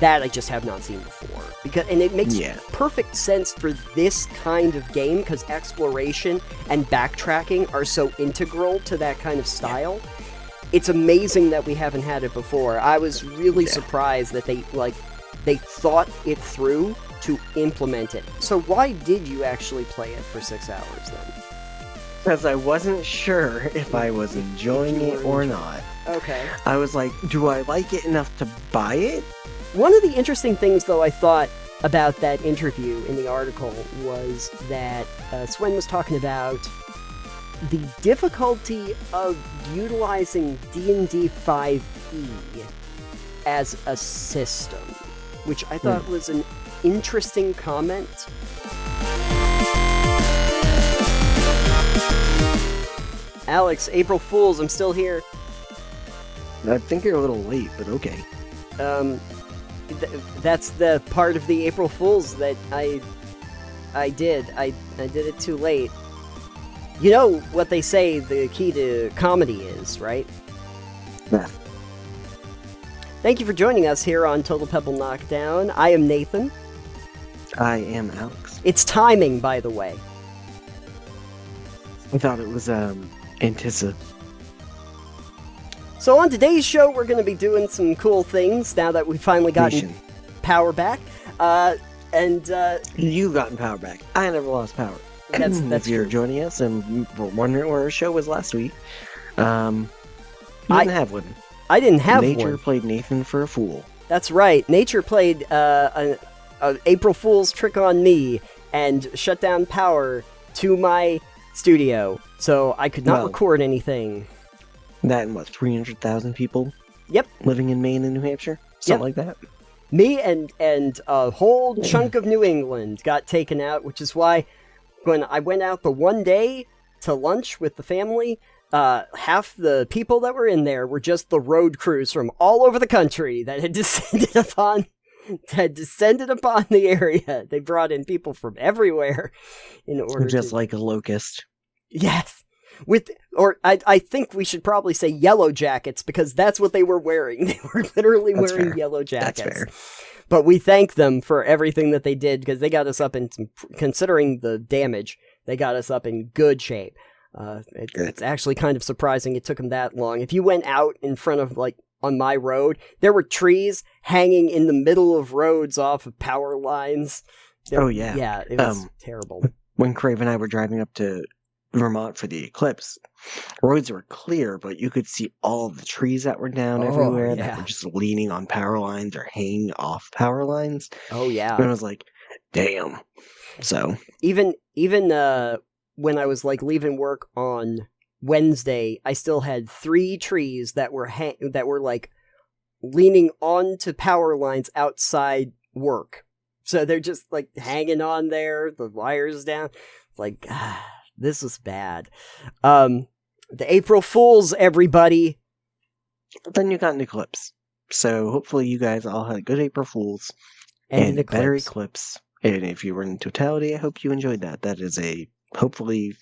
That I just have not seen before. And it makes perfect sense for this kind of game, because exploration and backtracking are so integral to that kind of style. It's amazing that we haven't had it before. I was really surprised that they thought it through to implement it. So why did you actually play it for 6 hours then? Because I wasn't sure if I was enjoying it or not. Okay. I was like, do I like it enough to buy it? One of the interesting things, though, I thought about that interview in the article was that Swen was talking about the difficulty of utilizing D&D 5e as a system, which I thought was an interesting comment. Alex, April Fools, I'm still here. I think you're a little late, but okay. That's the part of the April Fools that I did. I did it too late. You know what they say the key to comedy is, right? Yeah. Thank you for joining us here on Total Pebble Knockdown. I am Nathan. I am Alex. It's timing, by the way. I thought it was, anticipation. So on today's show, we're going to be doing some cool things now that we've finally gotten power back. You've gotten power back. I never lost power. That's if you're joining us and were wondering where our show was last week, I didn't have one. I didn't have one. Nature played Nathan for a fool. That's right. Nature played an April Fool's trick on me and shut down power to my studio, so I could not record anything. That and 300,000 people? Yep. Living in Maine and New Hampshire? Something like that? Me and a whole chunk of New England got taken out, which is why when I went out the one day to lunch with the family, half the people that were in there were just the road crews from all over the country that had descended upon the area. They brought in people from everywhere in order just like a locust. Yes. I think we should probably say yellow jackets, because that's what they were wearing. They were literally wearing yellow jackets. That's fair. But we thank them for everything that they did, because they got us up in considering the damage, they got us up in good shape. It's actually kind of surprising it took them that long. If you went out in front of, on my road, there were trees hanging in the middle of roads off of power lines. Yeah, it was terrible. When Crave and I were driving up to Vermont for the eclipse, roads were clear, but you could see all the trees that were down everywhere that were just leaning on power lines or hanging off power lines. Oh yeah. And I was like, damn. So even when I was leaving work on Wednesday, I still had 3 trees that were leaning onto power lines outside work. So they're just hanging on there, the wires down. It's this is bad. The April Fools, everybody. But then you got an eclipse. So hopefully you guys all had a good April Fools and a better eclipse. And if you were in totality, I hope you enjoyed that. That is a hopefully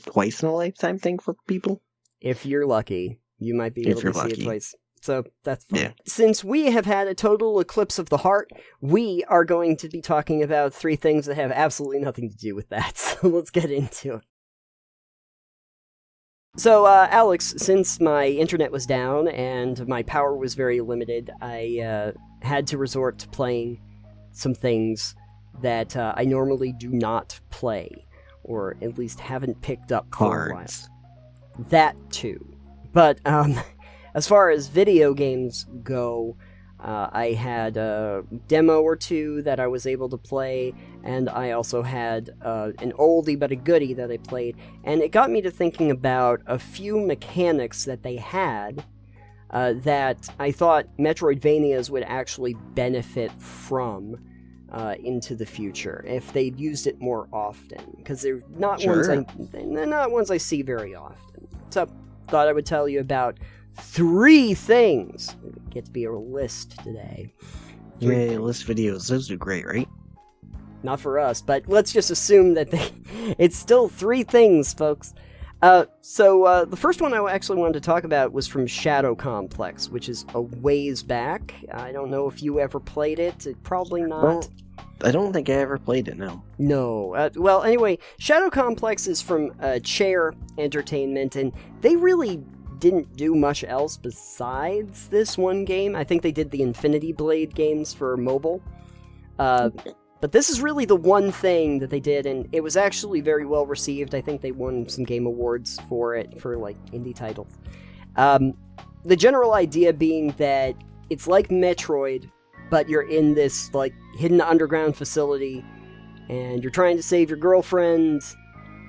twice in a lifetime thing for people. If you're lucky, you might be able to see it twice. So that's fun. Yeah. Since we have had a total eclipse of the heart, we are going to be talking about 3 things that have absolutely nothing to do with that. So let's get into it. So, Alex, since my internet was down and my power was very limited, I had to resort to playing some things that I normally do not play, or at least haven't picked up for a while. That too. But as far as video games go, I had a demo or 2 that I was able to play, and I also had an oldie but a goodie that I played, and it got me to thinking about a few mechanics that they had that I thought Metroidvanias would actually benefit from into the future if they'd used it more often, because they're not ones I see very often. So thought I would tell you about 3 things. Get to be a list today. Yay, list videos. Those do great, right? Not for us, but let's just assume that it's still 3 things, folks. The first one I actually wanted to talk about was from Shadow Complex, which is a ways back. I don't know if you ever played it. Probably not. Well, I don't think I ever played it, no. No. Well, anyway, Shadow Complex is from Chair Entertainment, and they really didn't do much else besides this one game. I think they did the Infinity Blade games for mobile. But this is really the one thing that they did, and it was actually very well received. I think they won some game awards for it, for, like, indie titles. The general idea being that it's like Metroid, but you're in this, like, hidden underground facility, and you're trying to save your girlfriend,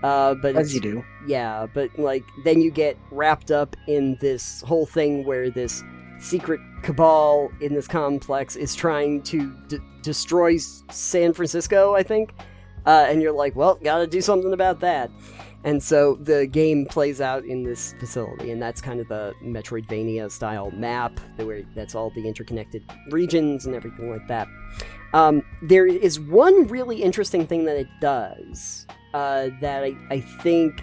but as you do. Yeah, but, like, then you get wrapped up in this whole thing where this secret cabal in this complex is trying to destroy San Francisco, I think, and you're like, well, gotta do something about that. And so the game plays out in this facility, and that's kind of the Metroidvania style map, where that's all the interconnected regions and everything like that. There is one really interesting thing that it does that I think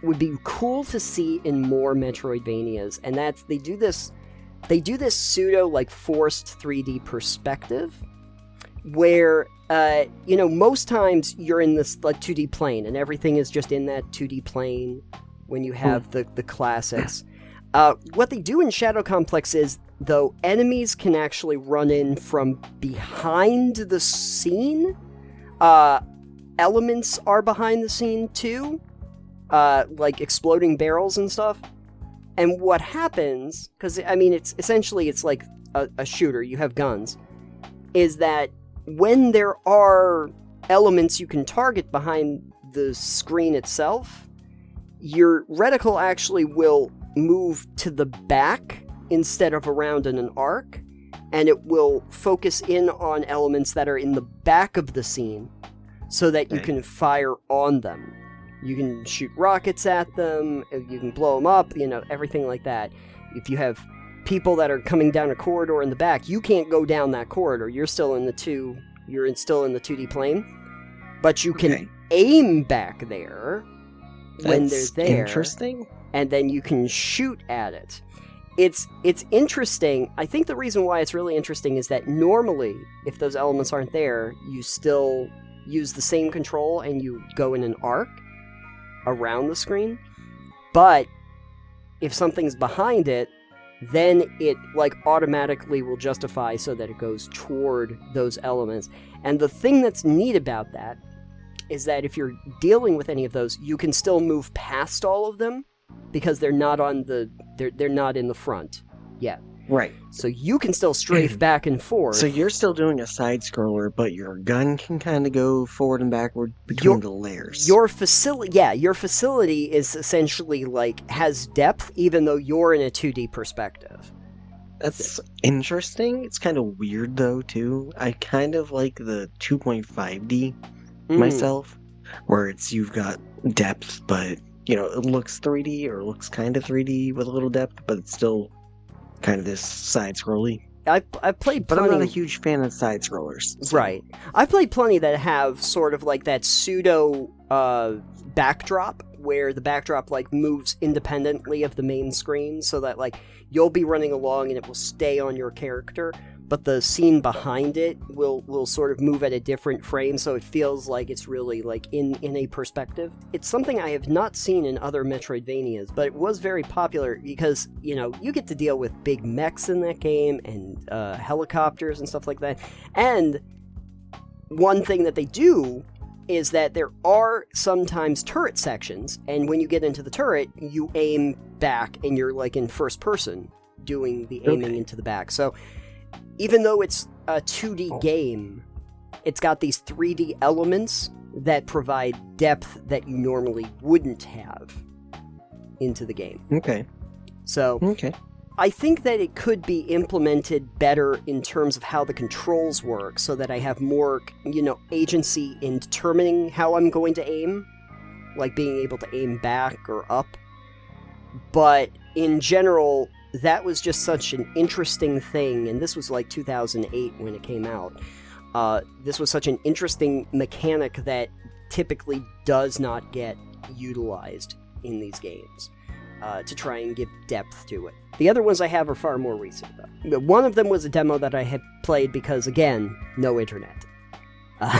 would be cool to see in more Metroidvanias, and that's they do this pseudo, like, forced 3D perspective, where, most times you're in this, like, 2D plane, and everything is just in that 2D plane when you have the classics. What they do in Shadow Complex is, though, enemies can actually run in from behind the scene. Elements are behind the scene, too, like exploding barrels and stuff. And what happens, because, I mean, it's like a shooter, you have guns, is that when there are elements you can target behind the screen itself, your reticle actually will move to the back instead of around in an arc, and it will focus in on elements that are in the back of the scene so that you can fire on them. You can shoot rockets at them, you can blow them up, everything like that. If you have people that are coming down a corridor in the back, you can't go down that corridor. You're still in the 2D plane. But you can aim back there when they're there. Interesting. And then you can shoot at it. It's interesting. I think the reason why it's really interesting is that normally, if those elements aren't there, you still use the same control and you go in an arc around the screen, but if something's behind it, then it, like, automatically will justify so that it goes toward those elements. And the thing that's neat about that is that if you're dealing with any of those, you can still move past all of them because they're not they're not in the front yet. Right. So you can still strafe back and forth. So you're still doing a side-scroller, but your gun can kind of go forward and backward between the layers. Your facility is essentially, like, has depth, even though you're in a 2D perspective. That's interesting. It's kind of weird, though, too. I kind of like the 2.5D myself, where you've got depth, but, it looks 3D, or looks kind of 3D with a little depth, but it's still kind of this side-scrolly. I've played plenty... But I'm not a huge fan of side-scrollers. So. Right. I've played plenty that have sort of, like, that pseudo backdrop, where the backdrop, like, moves independently of the main screen, so that, like, you'll be running along and it will stay on your character, but the scene behind it will sort of move at a different frame, so it feels like it's really, like, in a perspective. It's something I have not seen in other Metroidvanias, but it was very popular because, you get to deal with big mechs in that game, and helicopters and stuff like that. And one thing that they do is that there are sometimes turret sections, and when you get into the turret, you aim back, and you're, like, in first person doing the aiming into the back. So even though it's a 2D game, it's got these 3D elements that provide depth that you normally wouldn't have into the game. Okay. So, I think that it could be implemented better in terms of how the controls work, so that I have more, agency in determining how I'm going to aim, like being able to aim back or up. But in general, that was just such an interesting thing, and this was like 2008 when it came out. This was such an interesting mechanic that typically does not get utilized in these games to try and give depth to it. The other ones I have are far more recent, though. One of them was a demo that I had played because, again, no internet. I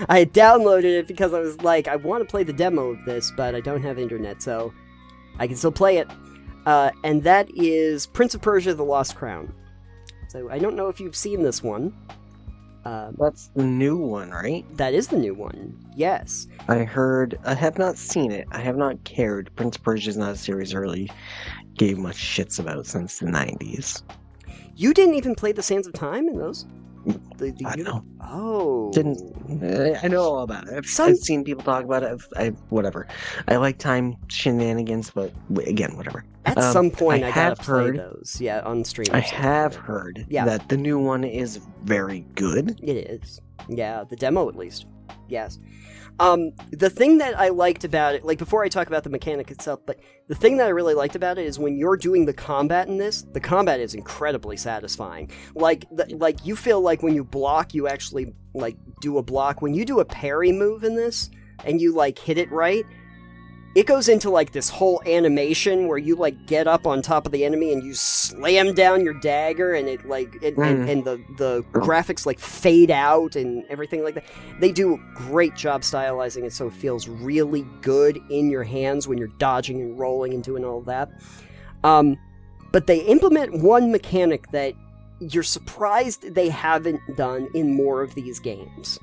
had downloaded it because I was like, I want to play the demo of this, but I don't have internet, so I can still play it. And that is Prince of Persia: The Lost Crown. So I don't know if you've seen this one. That's the new one, right? That is the new one, yes. I have not seen it. I have not cared. Prince of Persia is not a series I really gave much shits about since the 90s. You didn't even play the Sands of Time in those? I know. Oh. I know all about it. I've seen people talk about it. Whatever. I like time shenanigans, but again, whatever. At some point, I gotta play those. Yeah, on stream. I have heard that the new one is very good. It is. Yeah, the demo at least. Yes. The thing that I liked about it, like before I talk about the mechanic itself, but the thing that I really liked about it is when you're doing the combat in this, the combat is incredibly satisfying. Like you feel like when you block, you actually like do a block. When you do a parry move in this and you like hit it right, it goes into like this whole animation where you like get up on top of the enemy and you slam down your dagger, and it like and the graphics like fade out and everything like that. They do a great job stylizing it so it feels really good in your hands when you're dodging and rolling and doing all of that. But they implement one mechanic that you're surprised they haven't done in more of these games.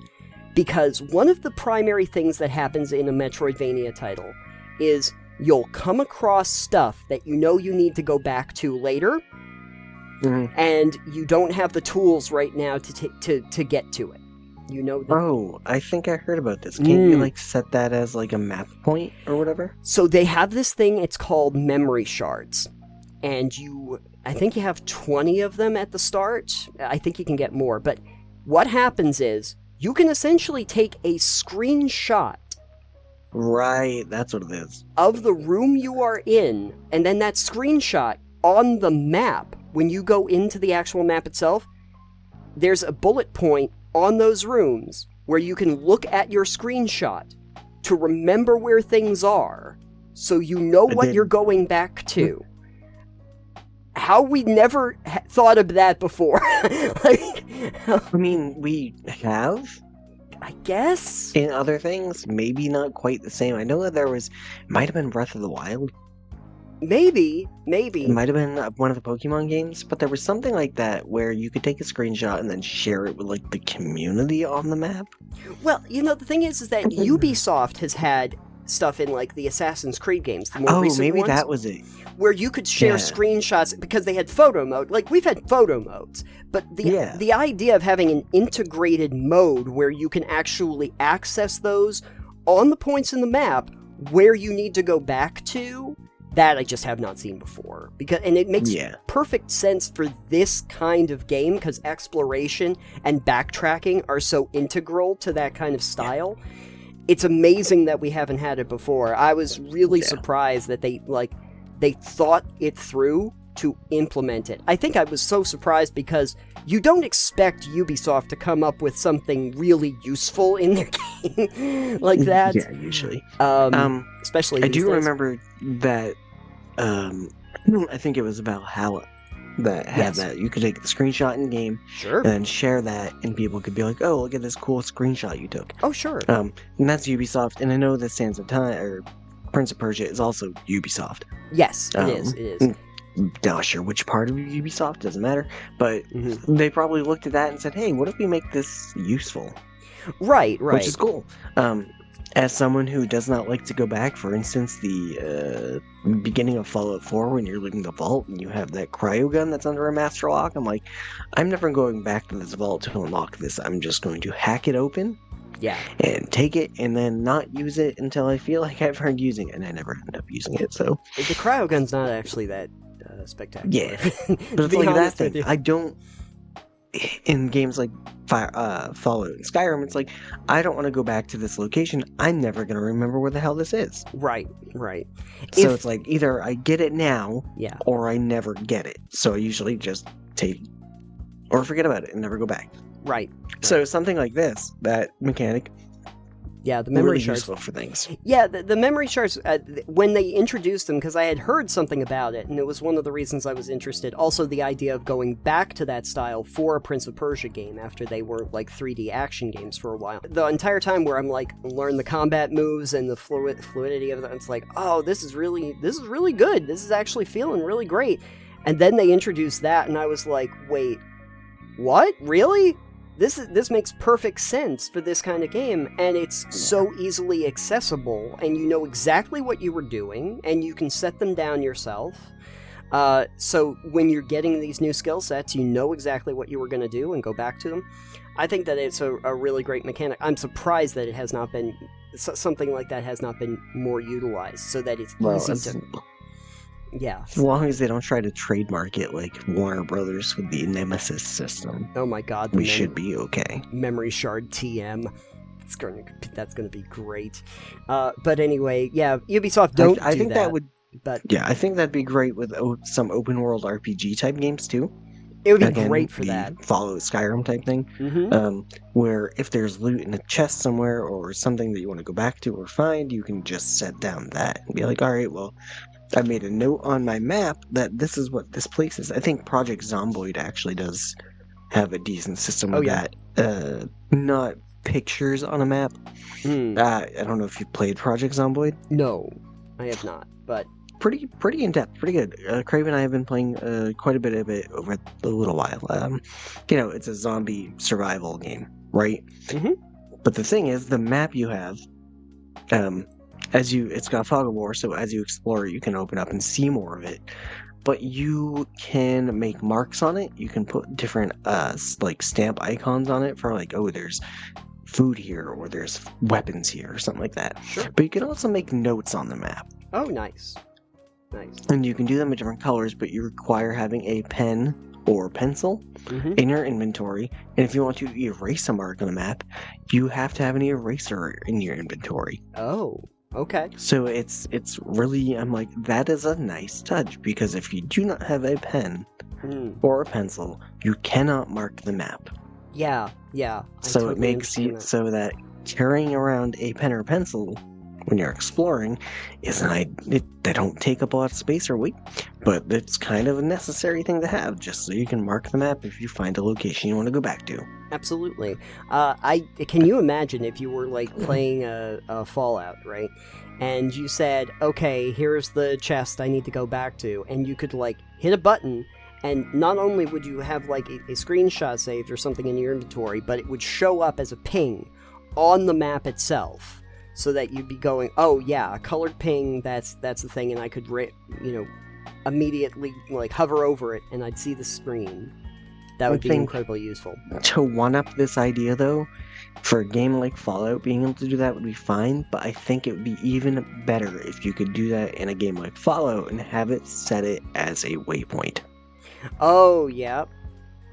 Because one of the primary things that happens in a Metroidvania title is you'll come across stuff that you know you need to go back to later, and you don't have the tools right now to get to it. You know that. Oh, I think I heard about this. Can't you like set that as like a map point or whatever? So they have this thing, it's called memory shards. And I think you have 20 of them at the start. I think you can get more. But what happens is you can essentially take a screenshot. Right, that's what it is. Of the room you are in, and then that screenshot on the map, when you go into the actual map itself, there's a bullet point on those rooms where you can look at your screenshot to remember where things are, so you know what you're going back to. How we never thought of that before. I mean, we have, I guess, in other things, maybe not quite the same. I know that might have been Breath of the Wild. Maybe. It might have been one of the Pokemon games, but there was something like that where you could take a screenshot and then share it with like the community on the map. Well, the thing is that Ubisoft has had stuff in like the Assassin's Creed games, the more recent maybe ones, that was it. Where you could share screenshots because they had photo mode. Like we've had photo modes, but the idea of having an integrated mode where you can actually access those on the points in the map where you need to go back to, that I just have not seen before. And it makes perfect sense for this kind of game because exploration and backtracking are so integral to that kind of style. It's amazing that we haven't had it before. I was really surprised that they thought it through to implement it. I think I was so surprised because you don't expect Ubisoft to come up with something really useful in their game like that. Yeah, usually. Especially I these do days. remember that, I think it was Valhalla that had that. You could take the screenshot in game, sure, and then share that, and people could be like, "Oh, look at this cool screenshot you took." Oh, sure. And that's Ubisoft, and I know that Sands of Time or Prince of Persia is also Ubisoft. Yes, it is. Not sure which part of Ubisoft, doesn't matter, but they probably looked at that and said, "Hey, what if we make this useful?" Right. Which is cool. As someone who does not like to go back, for instance, the beginning of Fallout 4, when you're leaving the vault and you have that cryo gun that's under a master lock, I'm like, I'm never going back to this vault to unlock this. I'm just going to hack it open, and take it, and then not use it until I feel like I've earned using it, and I never end up using it. So the cryo gun's not actually that spectacular. Yeah, but it's like that thing. I don't. In games like Fallout and Skyrim, it's like, I don't want to go back to this location. I'm never going to remember where the hell this is. Right. So it's like, either I get it now, or I never get it. So I usually just take, or forget about it and never go back. Right. So something like this, that mechanic, Yeah, the memory really shards. Useful for things. Yeah, the memory shards, when they introduced them, because I had heard something about it, and it was one of the reasons I was interested. Also, the idea of going back to that style for a Prince of Persia game after they were, like, 3D action games for a while. The entire time where I'm, like, learn the combat moves and the fluidity of it, it's like, oh, this is really good. This is actually feeling really great. And then they introduced that, and I was like, wait, what? Really? This makes perfect sense for this kind of game, and it's so easily accessible, and you know exactly what you were doing, and you can set them down yourself. So when you're getting these new skill sets, you know exactly what you were going to do and go back to them. I think that it's a really great mechanic. I'm surprised that it has not been, something like that has not been more utilized, so that it's easy to... Yeah. As long as they don't try to trademark it like Warner Brothers with the Nemesis system. Oh my god. We should be okay. Memory shard TM. That's gonna be great. But anyway, yeah, Ubisoft don't I think that would... But yeah, I think that'd be great with some open world RPG type games too. It would be great for that. Follow Skyrim type thing. Mm-hmm. Where if there's loot in a chest somewhere or something that you want to go back to or find, you can just set down that and be like, all right, well, I made a note on my map that this is what this place is. I think Project Zomboid actually does have a decent system with that. Not pictures on a map. I don't know if you've played Project Zomboid. No, I have not, but... Pretty in-depth, pretty good. Crave and I have been playing quite a bit of it over a little while. It's a zombie survival game, right? Mm-hmm. But the thing is, the map you have... it's got fog of war, so as you explore it, you can open up and see more of it. But you can make marks on it. You can put different like stamp icons on it for like, oh, there's food here or there's weapons here or something like that. Sure. But you can also make notes on the map. Oh, nice. And you can do them in different colors, but you require having a pen or pencil in your inventory. And if you want to erase a mark on the map, you have to have an eraser in your inventory. Oh. Okay. So it's really, I'm like, that is a nice touch, because if you do not have a pen or a pencil, you cannot mark the map. Yeah. So totally it makes you so that carrying around a pen or pencil when you're exploring they don't take up a lot of space or weight, but it's kind of a necessary thing to have, just so you can mark the map if you find a location you want to go back to. Absolutely. Can you imagine if you were like playing a Fallout, right? And you said, okay, here's the chest I need to go back to, and you could like hit a button, and not only would you have like a screenshot saved or something in your inventory, but it would show up as a ping on the map itself, so that you'd be going, oh yeah, a colored ping, that's the thing, and I could immediately like hover over it, and I'd see the screen. That would be incredibly useful. To one-up this idea, though, for a game like Fallout, being able to do that would be fine, but I think it would be even better if you could do that in a game like Fallout and have it set it as a waypoint. Oh, yep.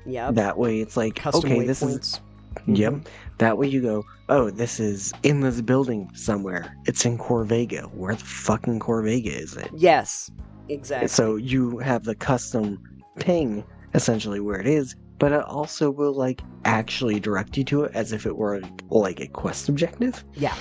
That way it's like, custom okay, waypoints. This is... Yep. That way you go, oh, this is in this building somewhere. It's in Corvega. Where the fucking Corvega is it? Yes, exactly. So you have the custom ping, essentially, where it is, but it also will, like, actually direct you to it as if it were, like, a quest objective. Yeah.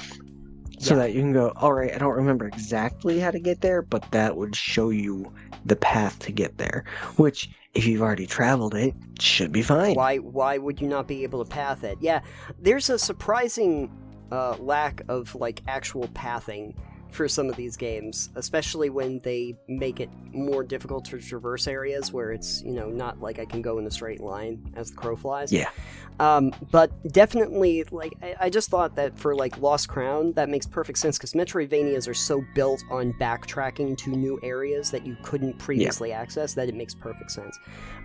So that you can go, alright, I don't remember exactly how to get there, but that would show you the path to get there. Which, if you've already traveled it, should be fine. Why would you not be able to path it? Yeah, there's a surprising lack of, like, actual pathing for some of these games, especially when they make it more difficult to traverse areas where it's, not like I can go in a straight line as the crow flies. Yeah. But definitely, like, I just thought that for, like, Lost Crown, that makes perfect sense, because Metroidvanias are so built on backtracking to new areas that you couldn't previously access that it makes perfect sense.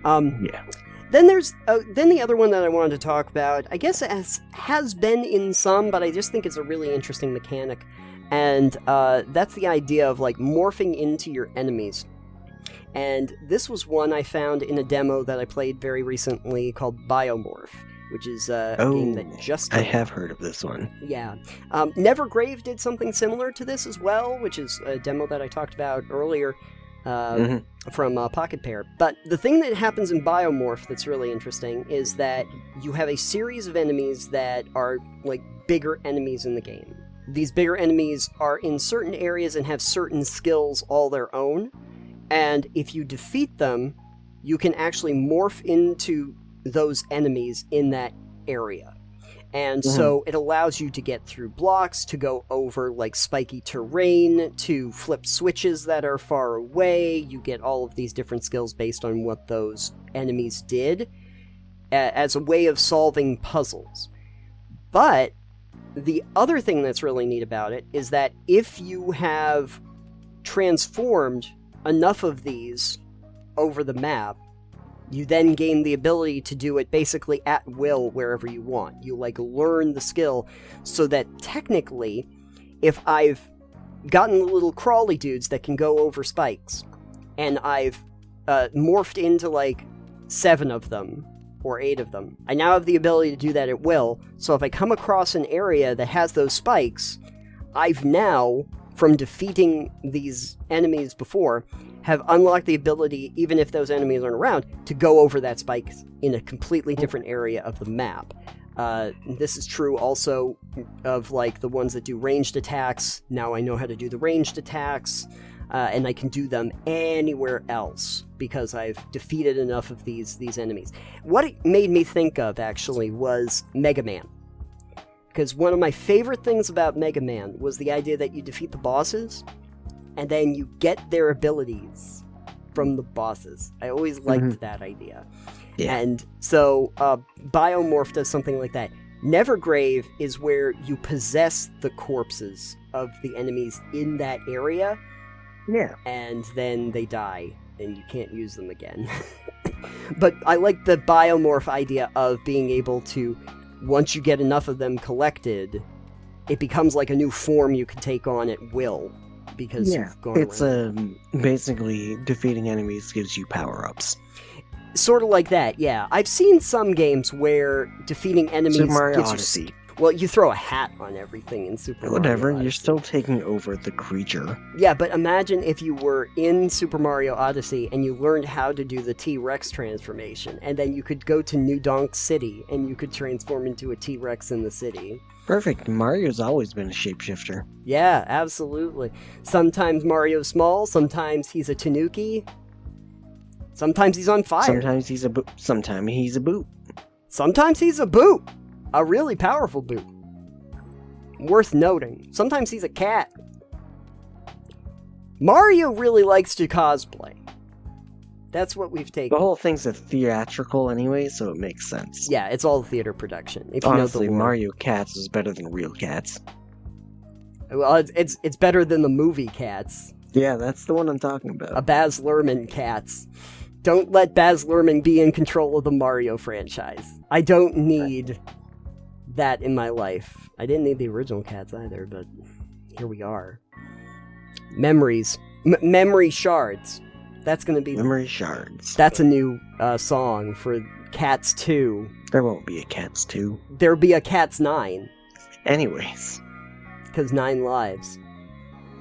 Then there's then the other one that I wanted to talk about, I guess it has been in some, but I just think it's a really interesting mechanic. And that's the idea of, like, morphing into your enemies. And this was one I found in a demo that I played very recently called Biomorph, which is a game that just came I have heard of this one. Yeah. Nevergrave did something similar to this as well, which is a demo that I talked about earlier. from Pocket Pair. But the thing that happens in Biomorph that's really interesting is that you have a series of enemies that are like bigger enemies in the game. These bigger enemies are in certain areas and have certain skills all their own, and if you defeat them, you can actually morph into those enemies in that area. And so it allows you to get through blocks, to go over like spiky terrain, to flip switches that are far away. You get all of these different skills based on what those enemies did as a way of solving puzzles. But the other thing that's really neat about it is that if you have transformed enough of these over the map, you then gain the ability to do it basically at will wherever you want. You like learn the skill so that technically, if I've gotten the little crawly dudes that can go over spikes, and I've morphed into like 7 of them or 8 of them, I now have the ability to do that at will. So if I come across an area that has those spikes, I've now, from defeating these enemies before, have unlocked the ability, even if those enemies aren't around, to go over that spike in a completely different area of the map. This is true also of like the ones that do ranged attacks. Now I know how to do the ranged attacks, and I can do them anywhere else because I've defeated enough of these enemies. What it made me think of, actually, was Mega Man. Because one of my favorite things about Mega Man was the idea that you defeat the bosses, and then you get their abilities from the bosses. I always liked that idea. Yeah. And so Biomorph does something like that. Nevergrave is where you possess the corpses of the enemies in that area. Yeah. And then they die, and you can't use them again. But I like the Biomorph idea of being able to, once you get enough of them collected, it becomes like a new form you can take on at will. Because you've gone it's basically defeating enemies gives you power-ups. Sort of like that, yeah. I've seen some games where defeating enemies Super Mario gives Odyssey. You... Well, you throw a hat on everything in Super Mario Whatever, Odyssey. You're still taking over the creature. Yeah, but imagine if you were in Super Mario Odyssey and you learned how to do the T-Rex transformation, and then you could go to New Donk City and you could transform into a T-Rex in the city. Perfect. Mario's always been a shapeshifter. Yeah, absolutely. Sometimes Mario's small, sometimes he's a tanuki, sometimes he's on fire. Sometimes he's a boot. Sometimes he's a boot. Sometimes he's a boot. A really powerful boot. Worth noting. Sometimes he's a cat. Mario really likes to cosplay. That's what we've taken. The whole thing's a theatrical anyway, so it makes sense. Yeah, it's all theater production. If Honestly, you know the Mario Cats is better than real cats. Well, it's better than the movie Cats. Yeah, that's the one I'm talking about. A Baz Luhrmann Cats. Don't let Baz Luhrmann be in control of the Mario franchise. I don't need that in my life. I didn't need the original Cats either, but here we are. Memories. Memory Shards. That's going to be... Memory Shards. That's a new song for Cats 2. There won't be a Cats 2. There'll be a Cats 9. Anyways. Because 9 lives.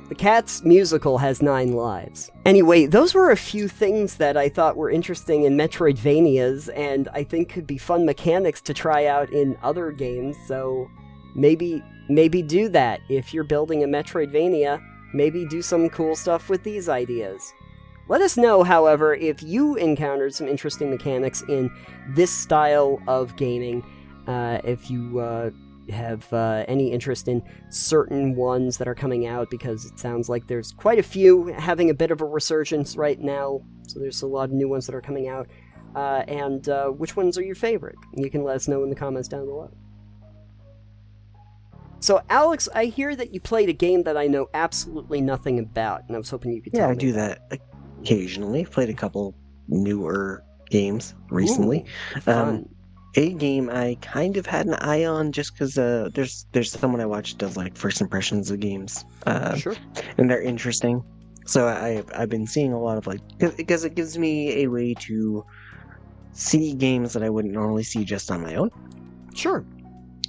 The Cats musical has 9 lives. Anyway, those were a few things that I thought were interesting in Metroidvanias, and I think could be fun mechanics to try out in other games, so maybe do that. If you're building a Metroidvania, maybe do some cool stuff with these ideas. Let us know, however, if you encountered some interesting mechanics in this style of gaming, if you have any interest in certain ones that are coming out, because it sounds like there's quite a few having a bit of a resurgence right now, so there's a lot of new ones that are coming out, and which ones are your favorite? You can let us know in the comments down below. So, Alex, I hear that you played a game that I know absolutely nothing about, and I was hoping you could tell me. Yeah, I do that occasionally. Played a couple newer games recently. Ooh, fun. A game I kind of had an eye on just because there's someone I watch does like first impressions of games. Sure. And they're interesting. So I've been seeing a lot of like, because it gives me a way to see games that I wouldn't normally see just on my own. Sure.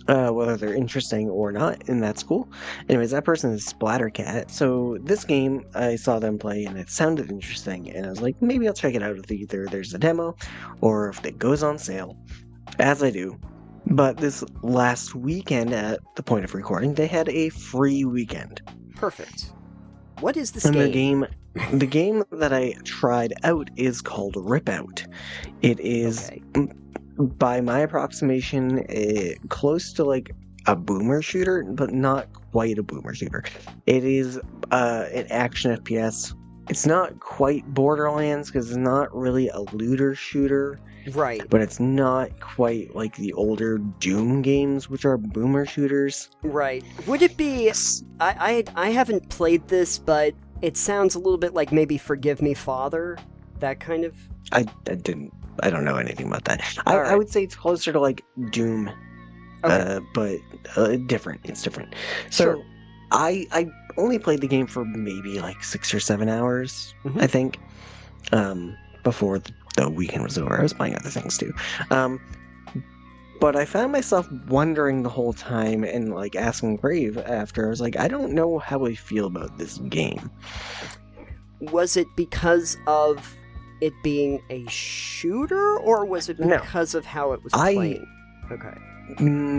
whether they're interesting or not, and that's cool. Anyways, that person is Splattercat. So this game, I saw them play, and it sounded interesting, and I was like, maybe I'll check it out if either there's a demo, or if it goes on sale, as I do. But this last weekend, at the point of recording, they had a free weekend. Perfect. What is this game? The game that I tried out is called Ripout. It is... Okay. By my approximation, close to like a boomer shooter, but not quite a boomer shooter. It is an action FPS. It's not quite Borderlands because it's not really a looter shooter. Right. But it's not quite like the older Doom games, which are boomer shooters. Right. Would it be... I haven't played this, but it sounds a little bit like maybe Forgive Me Father? That kind of... I don't know anything about that. I would say it's closer to like Doom, okay. But different. It's different. So sure. I only played the game for maybe like 6 or 7 hours, I think, before the weekend was over. I was playing other things too. But I found myself wondering the whole time and like asking Brave after. I was like, I don't know how I feel about this game. Was it because of it being a shooter, or was it because of how it was playing? Okay.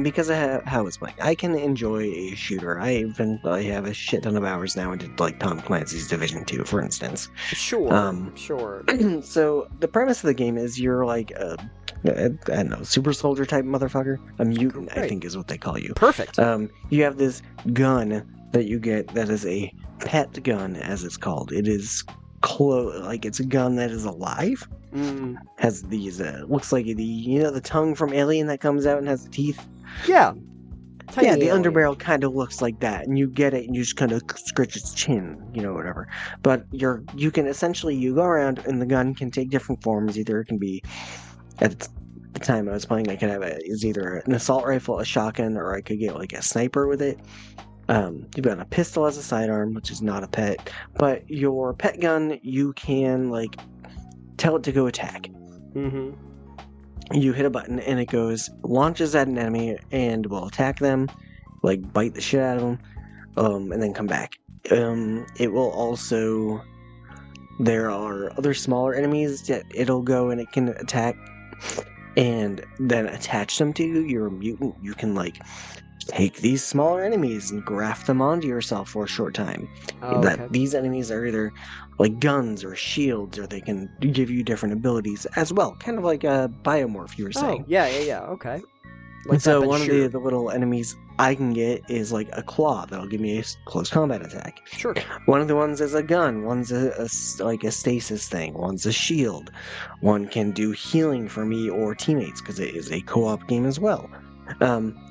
Because of how it's playing. I can enjoy a shooter. I have a shit ton of hours now into like Tom Clancy's Division 2, for instance. Sure, sure. So the premise of the game is you're like I don't know, super soldier type motherfucker. A mutant, I think is what they call you. Perfect. You have this gun that you get that is a pet gun, as it's called. It is like it's a gun that is alive. Has these looks like the tongue from Alien that comes out and has the teeth. Yeah. The underbarrel kind of looks like that, and you get it and you just kind of scratch its chin, whatever. But you can essentially, you go around and the gun can take different forms. Either it can be, at the time I was playing, I could have is either an assault rifle, a shotgun, or I could get like a sniper with it. You've got a pistol as a sidearm, which is not a pet, but your pet gun, you can like tell it to go attack. You hit a button and it launches at an enemy and will attack them, like bite the shit out of them, and then come back. It will also, there are other smaller enemies that it'll go and it can attack and then attach them to you. You're a mutant, you can like take these smaller enemies and graft them onto yourself for a short time. These enemies are either like guns or shields, or they can give you different abilities as well. Kind of like a biomorph, you were saying. Yeah, okay. Like so one of the little enemies I can get is like a claw that'll give me a close combat attack. Sure. One of the ones is a gun. One's like a stasis thing. One's a shield. One can do healing for me or teammates because it is a co-op game as well.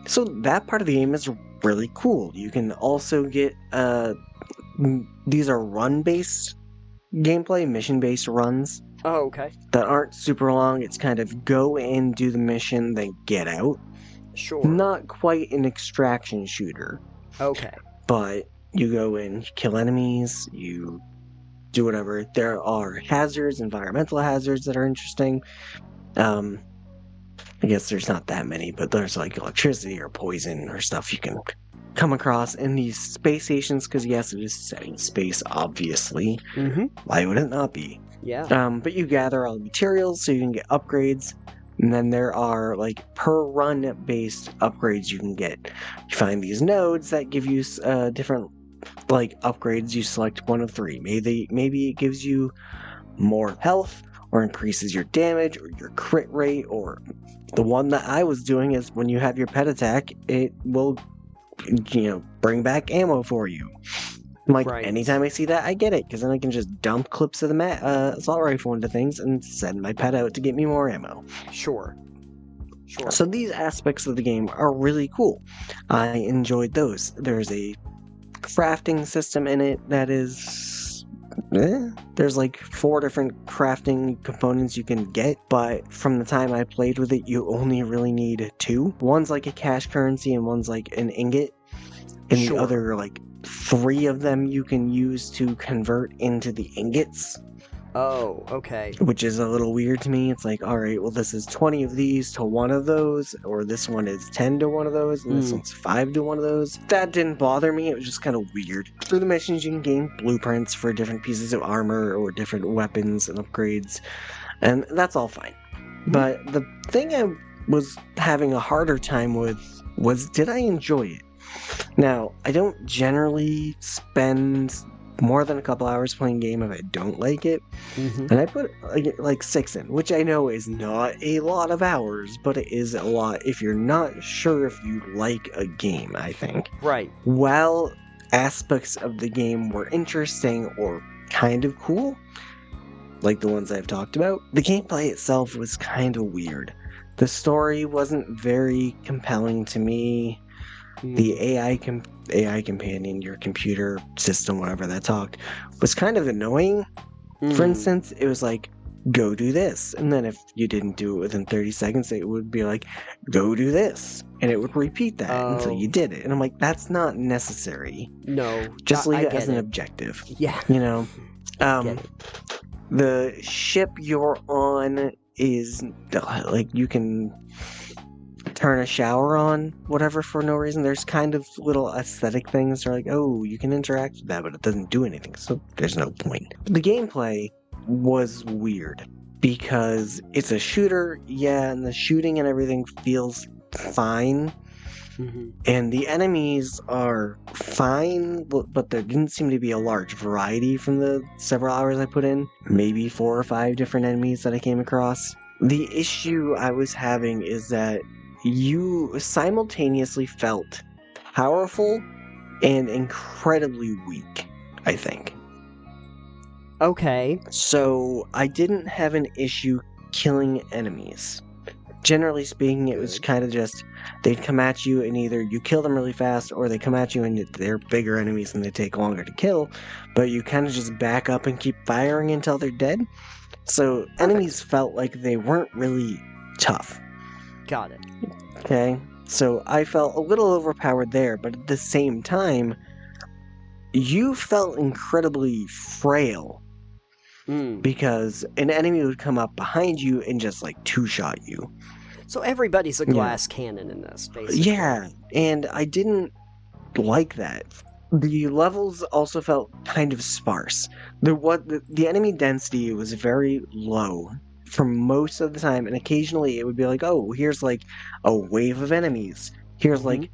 So that part of the game is really cool. You can also get these are run-based gameplay, mission-based runs. Oh, okay. That aren't super long. It's kind of go in, do the mission, then get out. Sure. Not quite an extraction shooter. Okay. But you go in, kill enemies, you do whatever. There are hazards, environmental hazards that are interesting. I guess there's not that many, but there's like electricity or poison or stuff you can come across in these space stations, because yes, it is set in space, obviously. Why would it not be? Yeah. But you gather all the materials so you can get upgrades, and then there are like per run based upgrades you can get. You find these nodes that give you different like upgrades. You select one of three. Maybe it gives you more health, or increases your damage, or your crit rate, or the one that I was doing is when you have your pet attack, it will, bring back ammo for you. Anytime I see that, I get it, because then I can just dump clips of the assault rifle into things and send my pet out to get me more ammo. Sure. So these aspects of the game are really cool. I enjoyed those. There's a crafting system in it that is... There's like 4 different crafting components you can get, but from the time I played with it, you only really need 2. One's like a cash currency and one's like an ingot, and the other like 3 of them you can use to convert into the ingots. Oh, okay. Which is a little weird to me. It's like, all right, well, this is 20 of these to one of those, or this one is 10 to one of those, and this one's 5 to one of those. That didn't bother me. It was just kind of weird. Through the missions, you can gain blueprints for different pieces of armor or different weapons and upgrades, and that's all fine. But the thing I was having a harder time with was, did I enjoy it? Now, I don't generally spend more than a couple hours playing a game if I don't like it, and I put like 6 in, which I know is not a lot of hours, but it is a lot if you're not sure if you like a game, I think. Right. While aspects of the game were interesting or kind of cool, like the ones I've talked about, the gameplay itself was kind of weird. The story wasn't very compelling to me. The AI companion, your computer system, whatever that talked, was kind of annoying. For instance, it was like, go do this. And then if you didn't do it within 30 seconds, it would be like, go do this. And it would repeat that until you did it. And I'm like, that's not necessary. No. Just leave it as an objective. Yeah. You know? The ship you're on is, like, you can turn a shower on, whatever, for no reason. There's kind of little aesthetic things that are like, oh, you can interact with that, but it doesn't do anything, so there's no point. The gameplay was weird because it's a shooter, and the shooting and everything feels fine, and the enemies are fine, but there didn't seem to be a large variety from the several hours I put in. Maybe 4 or 5 different enemies that I came across. The issue I was having is that you simultaneously felt powerful and incredibly weak, I think. Okay. So I didn't have an issue killing enemies. Generally speaking, it was kind of just, they'd come at you and either you kill them really fast, or they come at you and they're bigger enemies and they take longer to kill, but you kind of just back up and keep firing until they're dead. So enemies felt like they weren't really tough. Got it. Okay, so I felt a little overpowered there, but at the same time, you felt incredibly frail. Because an enemy would come up behind you and just, like, two-shot you. So everybody's a glass cannon in this, basically. Yeah, and I didn't like that. The levels also felt kind of sparse. The enemy density was very low for most of the time, and occasionally it would be like, oh, here's like a wave of enemies. Here's like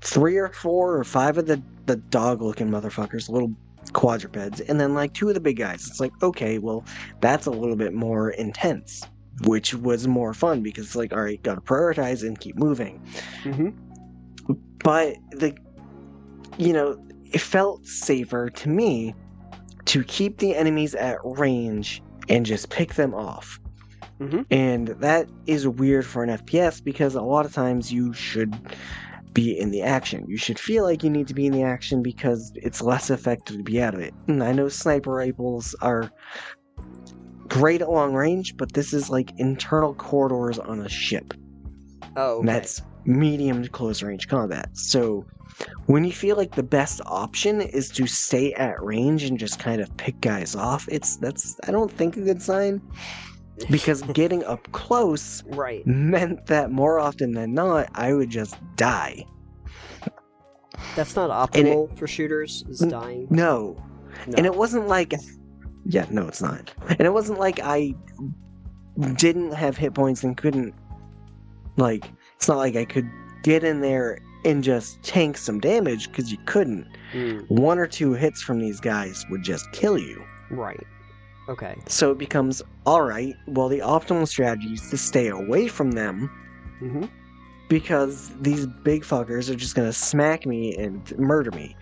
3 or 4 or 5 of the dog-looking motherfuckers, little quadrupeds, and then like 2 of the big guys. It's like, okay, well, that's a little bit more intense, which was more fun because it's like, all right, gotta prioritize and keep moving. But it felt safer to me to keep the enemies at range and just pick them off. And that is weird for an FPS because a lot of times you should be in the action. You should feel like you need to be in the action because it's less effective to be out of it. And I know sniper rifles are great at long range, but this is like internal corridors on a ship. Oh, okay. And that's medium to close range combat. So when you feel like the best option is to stay at range and just kind of pick guys off, that's I don't think a good sign. Because getting up close meant that more often than not, I would just die. That's not optimal for shooters, is dying. No. And it wasn't like... Yeah, no, it's not. And it wasn't like I didn't have hit points and couldn't... Like, it's not like I could get in there and just tank some damage, because you couldn't. 1 or 2 hits from these guys would just kill you. Right. Okay. So it becomes, alright, well, the optimal strategy is to stay away from them, because these big fuckers are just gonna smack me and murder me.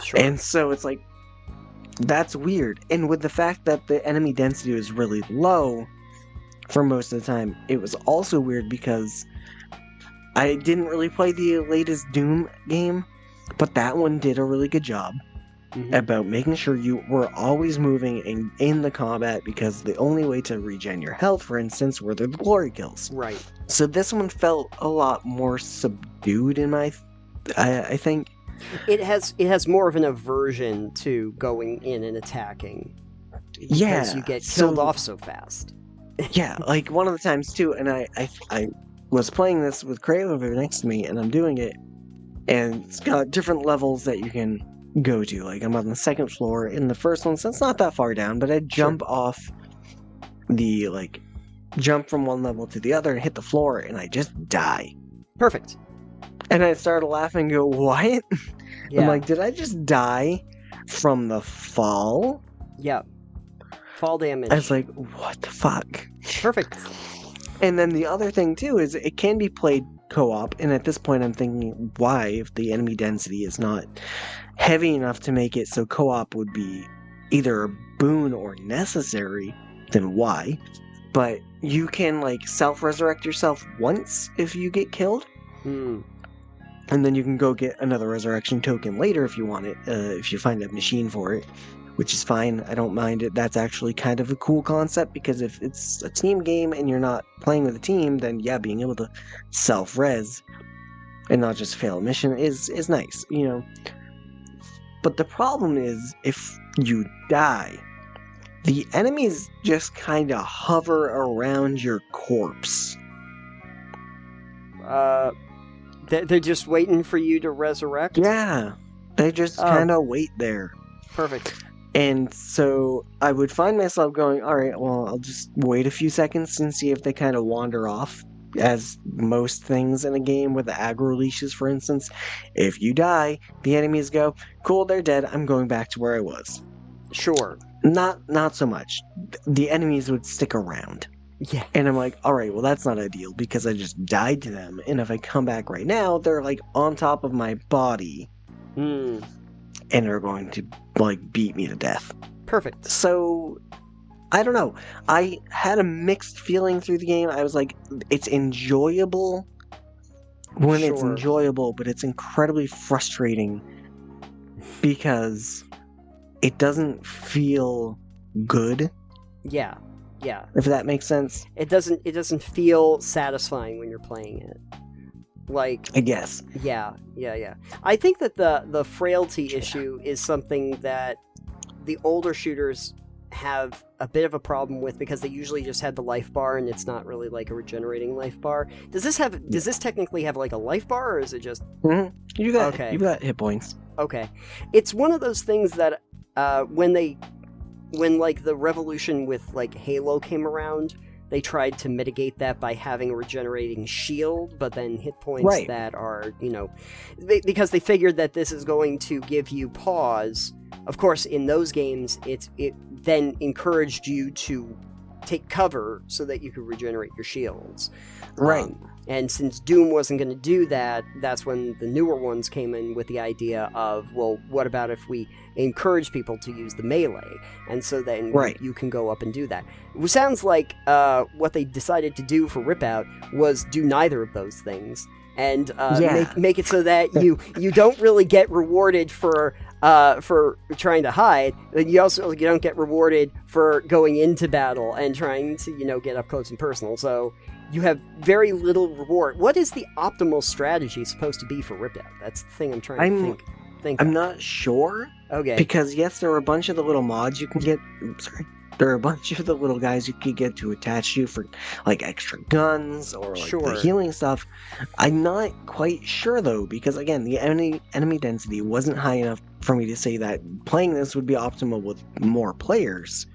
Sure. And so it's like, that's weird. And with the fact that the enemy density was really low for most of the time, it was also weird because I didn't really play the latest Doom game, but that one did a really good job about making sure you were always moving in the combat, because the only way to regen your health, for instance, were the glory kills. Right. So this one felt a lot more subdued in my... I think. It has more of an aversion to going in and attacking. because you get killed off so fast. Yeah, like one of the times too, and I was playing this with Craig over next to me, and I'm doing it, and it's got different levels that you can go to. Like I'm on the second floor in the first one, so it's not that far down, but I jump off the jump from one level to the other and hit the floor, and I just die. Perfect. And I started laughing and go, what? Yeah. I'm like, did I just die from the fall? Yeah. Fall damage. I was like, what the fuck? Perfect. And then the other thing too is it can be played co-op, and at this point I'm thinking, why, if the enemy density is not heavy enough to make it so co-op would be either a boon or necessary, then why? But you can self-resurrect yourself once if you get killed. And then you can go get another resurrection token later if you want it, if you find a machine for it, which is fine. I don't mind it. That's actually kind of a cool concept, because if it's a team game and you're not playing with a team, then yeah, being able to self-res and not just fail a mission is nice, you know. But the problem is, if you die, the enemies just kind of hover around your corpse. They're just waiting for you to resurrect? Yeah, they just kind of wait there. Perfect. And so I would find myself going, all right, well, I'll just wait a few seconds and see if they kind of wander off. As most things in a game with the aggro leashes, for instance, if you die, the enemies go, cool, they're dead, I'm going back to where I was. Sure. Not so much. The enemies would stick around. Yeah. And I'm like, all right, well, that's not ideal, because I just died to them, and if I come back right now, they're on top of my body. And they're going to beat me to death. Perfect. So I don't know. I had a mixed feeling through the game. I was like, it's enjoyable when it's enjoyable, but it's incredibly frustrating because it doesn't feel good. Yeah. Yeah. If that makes sense. It doesn't feel satisfying when you're playing it. I guess. Yeah. I think that the frailty issue is something that the older shooters have a bit of a problem with, because they usually just had the life bar, and it's not really a regenerating life bar. Does this technically have a life bar, or is it just... Mm-hmm. You got hit points. Okay. It's one of those things that when the revolution with Halo came around, they tried to mitigate that by having a regenerating shield, but then hit points that are, because they figured that this is going to give you pause. Of course, in those games, it then encouraged you to take cover so that you could regenerate your shields. Right. And since Doom wasn't going to do that, that's when the newer ones came in with the idea of, well, what about if we encourage people to use the melee? And so then you can go up and do that. It sounds like what they decided to do for Ripout was do neither of those things. And make it so that you don't really get rewarded for trying to hide, but you don't get rewarded for going into battle and trying to get up close and personal. So you have very little reward. What is the optimal strategy supposed to be for Ripout? That's the thing I'm trying to think. I'm not sure. Okay. Because yes, there are a bunch of the little mods you can get. There are a bunch of the little guys you can get to attach you for extra guns or the healing stuff. I'm not quite sure though, because again, the enemy density wasn't high enough for me to say that playing this would be optimal with more players.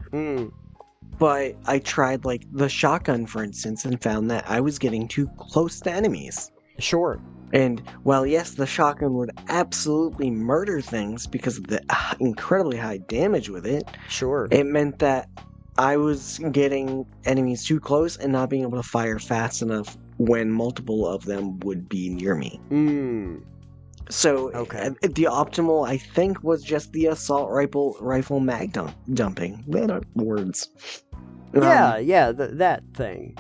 But I tried the shotgun, for instance, and found that I was getting too close to enemies. Sure. And while yes, the shotgun would absolutely murder things because of the incredibly high damage with it, it meant that I was getting enemies too close and not being able to fire fast enough when multiple of them would be near me. So the optimal, I think, was just the assault rifle mag dumping. Words. That thing.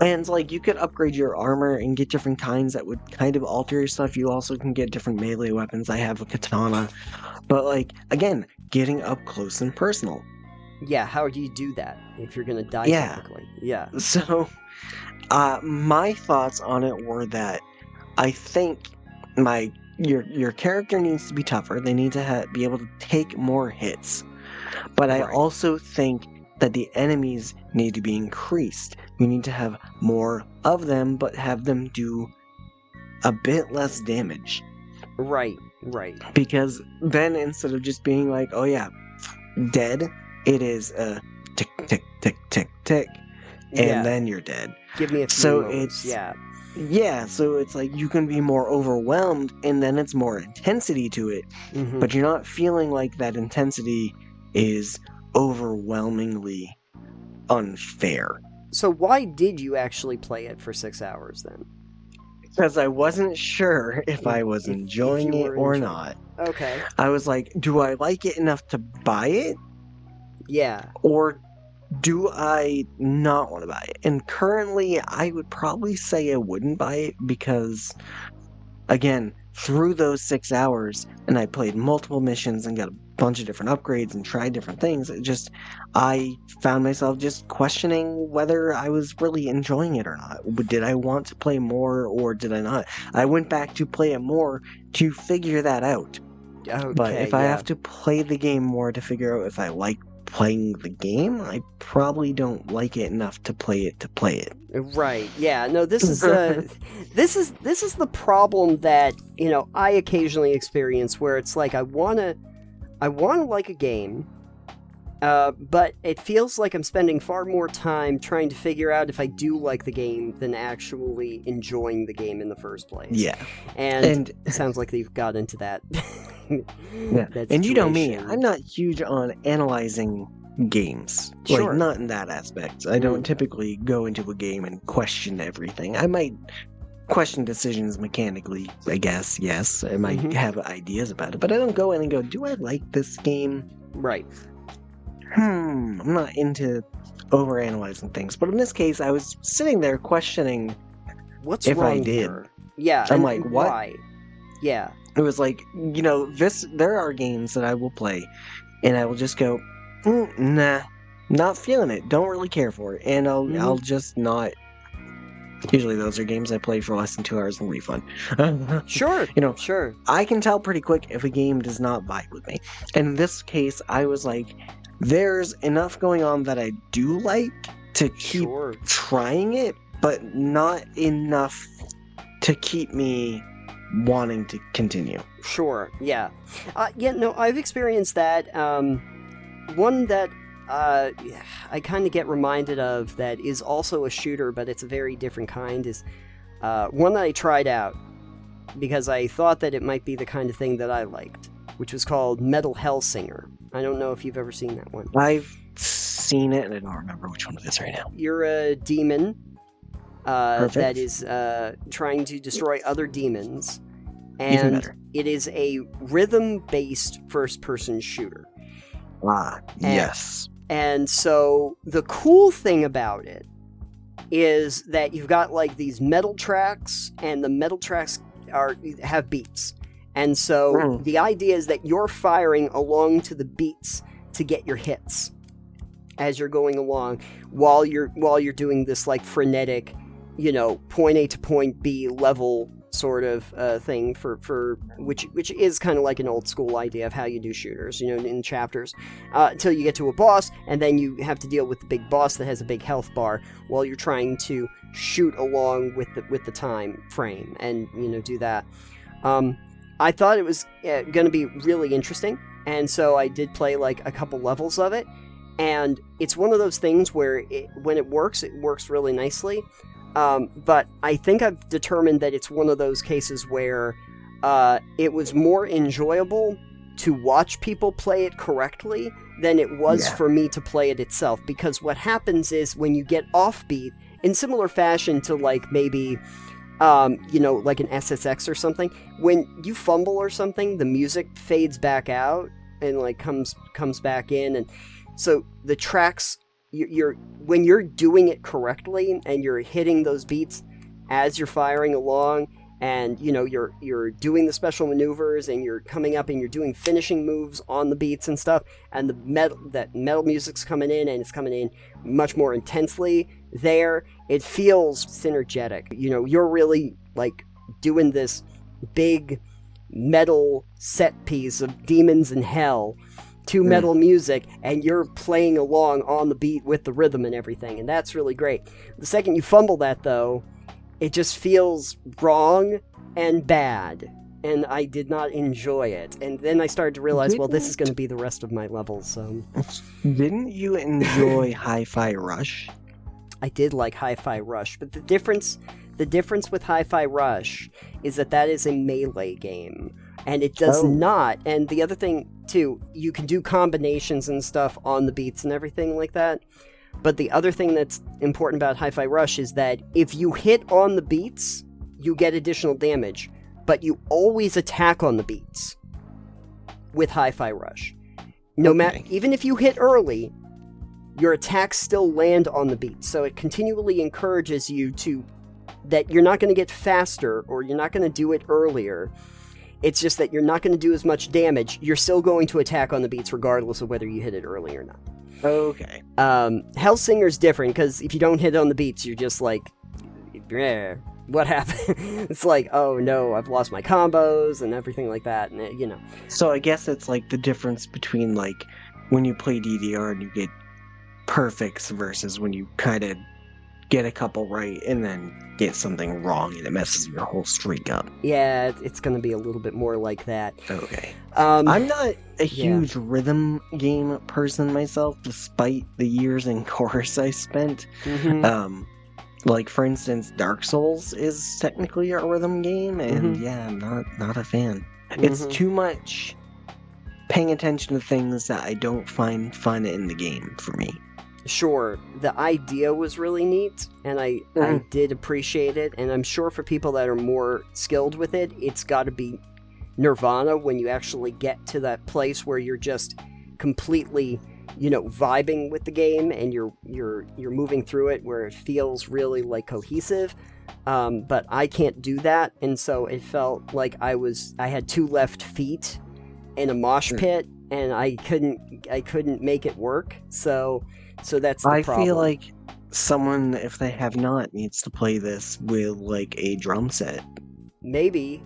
And you could upgrade your armor and get different kinds that would kind of alter your stuff. You also can get different melee weapons. I have a katana. But again, getting up close and personal. Yeah, how do you do that if you're gonna die technically? Yeah. So my thoughts on it were that I think your character needs to be tougher. They need to be able to take more hits. But I Right. also think that the enemies need to be increased. We need to have more of them, but have them do a bit less damage. Right. Because then instead of just being like, oh yeah, dead, it is tick, tick, tick, tick, tick, and then you're dead. Give me a few So moments. so it's like you can be more overwhelmed, and then it's more intensity to it, Mm-hmm. but you're not feeling like that intensity is overwhelmingly unfair. So why did you actually play it for 6 hours then? Because I wasn't sure if I was enjoying it or not. Okay. I was like, do I like it enough to buy it? Yeah. Or do I not want to buy it? And currently, I would probably say I wouldn't buy it because, again, through those 6 hours, and I played multiple missions and got a bunch of different upgrades and tried different things, I found myself just questioning whether I was really enjoying it or not. Did I want to play more or did I not? I went back to play it more to figure that out. Okay, but if I have to play the game more to figure out if I like playing the game, I probably don't like it enough to play it. Right. Yeah. No, this is this is the problem that, I occasionally experience where it's like I want to like a game, but it feels like I'm spending far more time trying to figure out if I do like the game than actually enjoying the game in the first place. Yeah. And it sounds like they've got into that. Yeah. And you know me, I'm not huge on analyzing games. Sure. Like, not in that aspect. I don't typically go into a game and question everything. I might question decisions mechanically, I guess, yes. I might have ideas about it, but I don't go in and go, do I like this game? Right. I'm not into overanalyzing things. But in this case, I was sitting there questioning what's if wrong I did. Here? Yeah. I'm like, what? Why? Yeah. It was like, there are games that I will play, and I will just go, nah, not feeling it, don't really care for it, and I'll just not. Usually those are games I play for less than 2 hours and refund. Sure. Sure. I can tell pretty quick if a game does not vibe with me. And in this case, I was like, there's enough going on that I do like to keep trying it, but not enough to keep me wanting to continue. Sure, yeah. I've experienced that. One that I kind of get reminded of that is also a shooter, but it's a very different kind, is one that I tried out because I thought that it might be the kind of thing that I liked, which was called Metal Hellsinger. I don't know if you've ever seen that one. I've seen it, and I don't remember which one it is right now. You're a demon that is trying to destroy other demons, and it is a rhythm-based first-person shooter. Yes. And so the cool thing about it is that you've got like these metal tracks, and the metal tracks have beats. And so the idea is that you're firing along to the beats to get your hits as you're going along while you're doing this like frenetic, point A to point B level sort of thing for which is kind of like an old school idea of how you do shooters, in chapters, until you get to a boss, and then you have to deal with the big boss that has a big health bar while you're trying to shoot along with the time frame and do that. I thought it was going to be really interesting, and so I did play like a couple levels of it, and it's one of those things where when it works really nicely. But I think I've determined that it's one of those cases where it was more enjoyable to watch people play it correctly than it was for me to play it itself. Because what happens is when you get offbeat, in similar fashion to like maybe, like an SSX or something, when you fumble or something, the music fades back out and like comes back in, and so the tracks. When you're doing it correctly and you're hitting those beats as you're firing along, and you're doing the special maneuvers and you're coming up and you're doing finishing moves on the beats and stuff, and that metal music's coming in, and it's coming in much more intensely there, it feels synergetic. You're really like doing this big metal set piece of demons in hell to metal music, and you're playing along on the beat with the rhythm and everything, and that's really great. The second you fumble that, though, it just feels wrong and bad, and I did not enjoy it. And then I started to realize, well, this is going to be the rest of my levels, so... Didn't you enjoy Hi-Fi Rush? I did like Hi-Fi Rush, but the difference with Hi-Fi Rush is that is a melee game, and it does not, and the other thing, too, you can do combinations and stuff on the beats and everything like that, but the other thing that's important about Hi-Fi Rush is that if you hit on the beats, you get additional damage, but you always attack on the beats with Hi-Fi Rush. No matter, even if you hit early, your attacks still land on the beats, so it continually encourages you that you're not going to get faster, or you're not going to do it earlier. It's just that you're not going to do as much damage. You're still going to attack on the beats regardless of whether you hit it early or not. Okay. Hellsinger's different, because if you don't hit on the beats, you're just like, what happened? It's like, oh no, I've lost my combos and everything like that, and So I guess it's like the difference between like when you play DDR and you get perfects versus when you kind of get a couple right and then get something wrong and it messes your whole streak up. Yeah, it's going to be a little bit more like that. Okay. I'm not a huge rhythm game person myself, despite the years in chorus I spent. Mm-hmm. Like, for instance, Dark Souls is technically a rhythm game, and I'm not a fan. It's too much paying attention to things that I don't find fun in the game for me. Sure, the idea was really neat, and I did appreciate it, and I'm sure for people that are more skilled with it, it's got to be nirvana when you actually get to that place where you're just completely, vibing with the game, and you're moving through it where it feels really like cohesive. But I can't do that, and so it felt like I had two left feet in a mosh pit, and I couldn't make it work. So that's the problem. I feel like someone, if they have not, needs to play this with like a drum set. Maybe.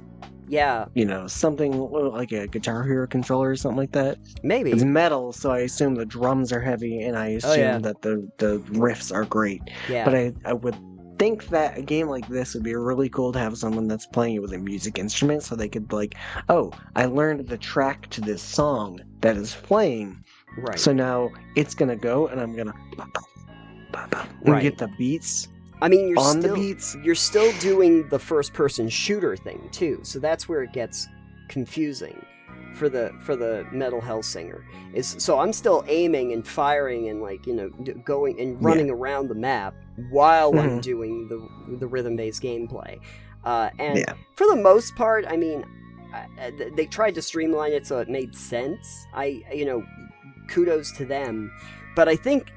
Yeah. Something like a Guitar Hero controller or something like that. Maybe. It's metal, so I assume the drums are heavy, and I assume that the riffs are great. Yeah. But I would think that a game like this would be really cool to have someone that's playing it with a music instrument, so they could I learned the track to this song that is playing. Right. So now it's gonna go, and I'm gonna get the beats. I mean, you're still doing the first-person shooter thing too, so that's where it gets confusing for the Metal Hellsinger. So I'm still aiming and firing and going and running around the map while I'm doing the rhythm-based gameplay, and for the most part, I mean, they tried to streamline it so it made sense. Kudos to them, but I think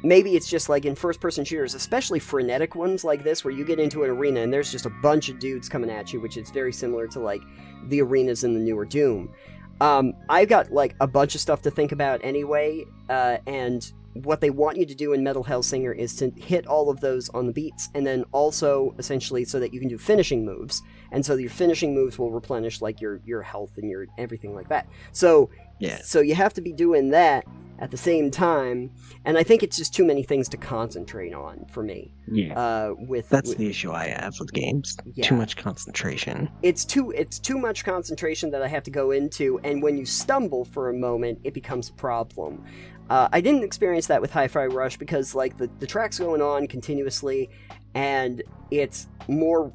maybe it's just like in first-person shooters, especially frenetic ones like this, where you get into an arena and there's just a bunch of dudes coming at you, which is very similar to like the arenas in the newer Doom. I've got like a bunch of stuff to think about anyway, and what they want you to do in Metal Hellsinger is to hit all of those on the beats, and then also essentially so that you can do finishing moves, and so your finishing moves will replenish like your health and your everything like that. So you have to be doing that at the same time, and I think it's just too many things to concentrate on for me. That's the issue I have with games. Too much concentration. It's too much concentration that I have to go into, and when you stumble for a moment, it becomes a problem. I didn't experience that with Hi-Fi Rush because like the track's going on continuously, and it's more,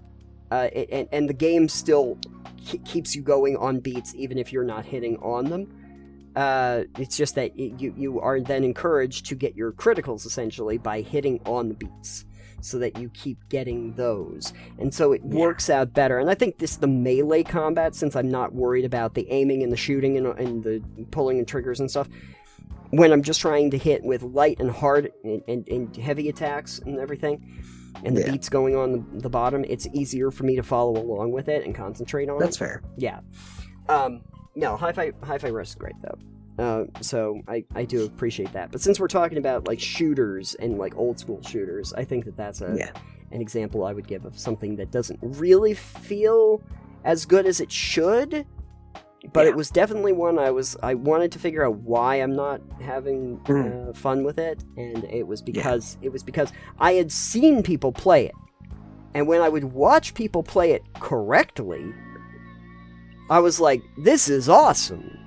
and the game still keeps you going on beats even if you're not hitting on them. It's just that you are then encouraged to get your criticals essentially by hitting on the beats, so that you keep getting those, and so it works out better. And I think the melee combat, since I'm not worried about the aiming and the shooting and the pulling and triggers and stuff, when I'm just trying to hit with light and hard and heavy attacks and everything, and the beats going on the bottom, it's easier for me to follow along with it and concentrate on it. That's fair. Yeah. No, Hi-Fi Rush is great though. So I do appreciate that. But since we're talking about like shooters and like old school shooters, I think that's an example I would give of something that doesn't really feel as good as it should, But it was definitely one I wanted to figure out why I'm not having fun with it, and it was because I had seen people play it, and when I would watch people play it correctly, I was like, "This is awesome."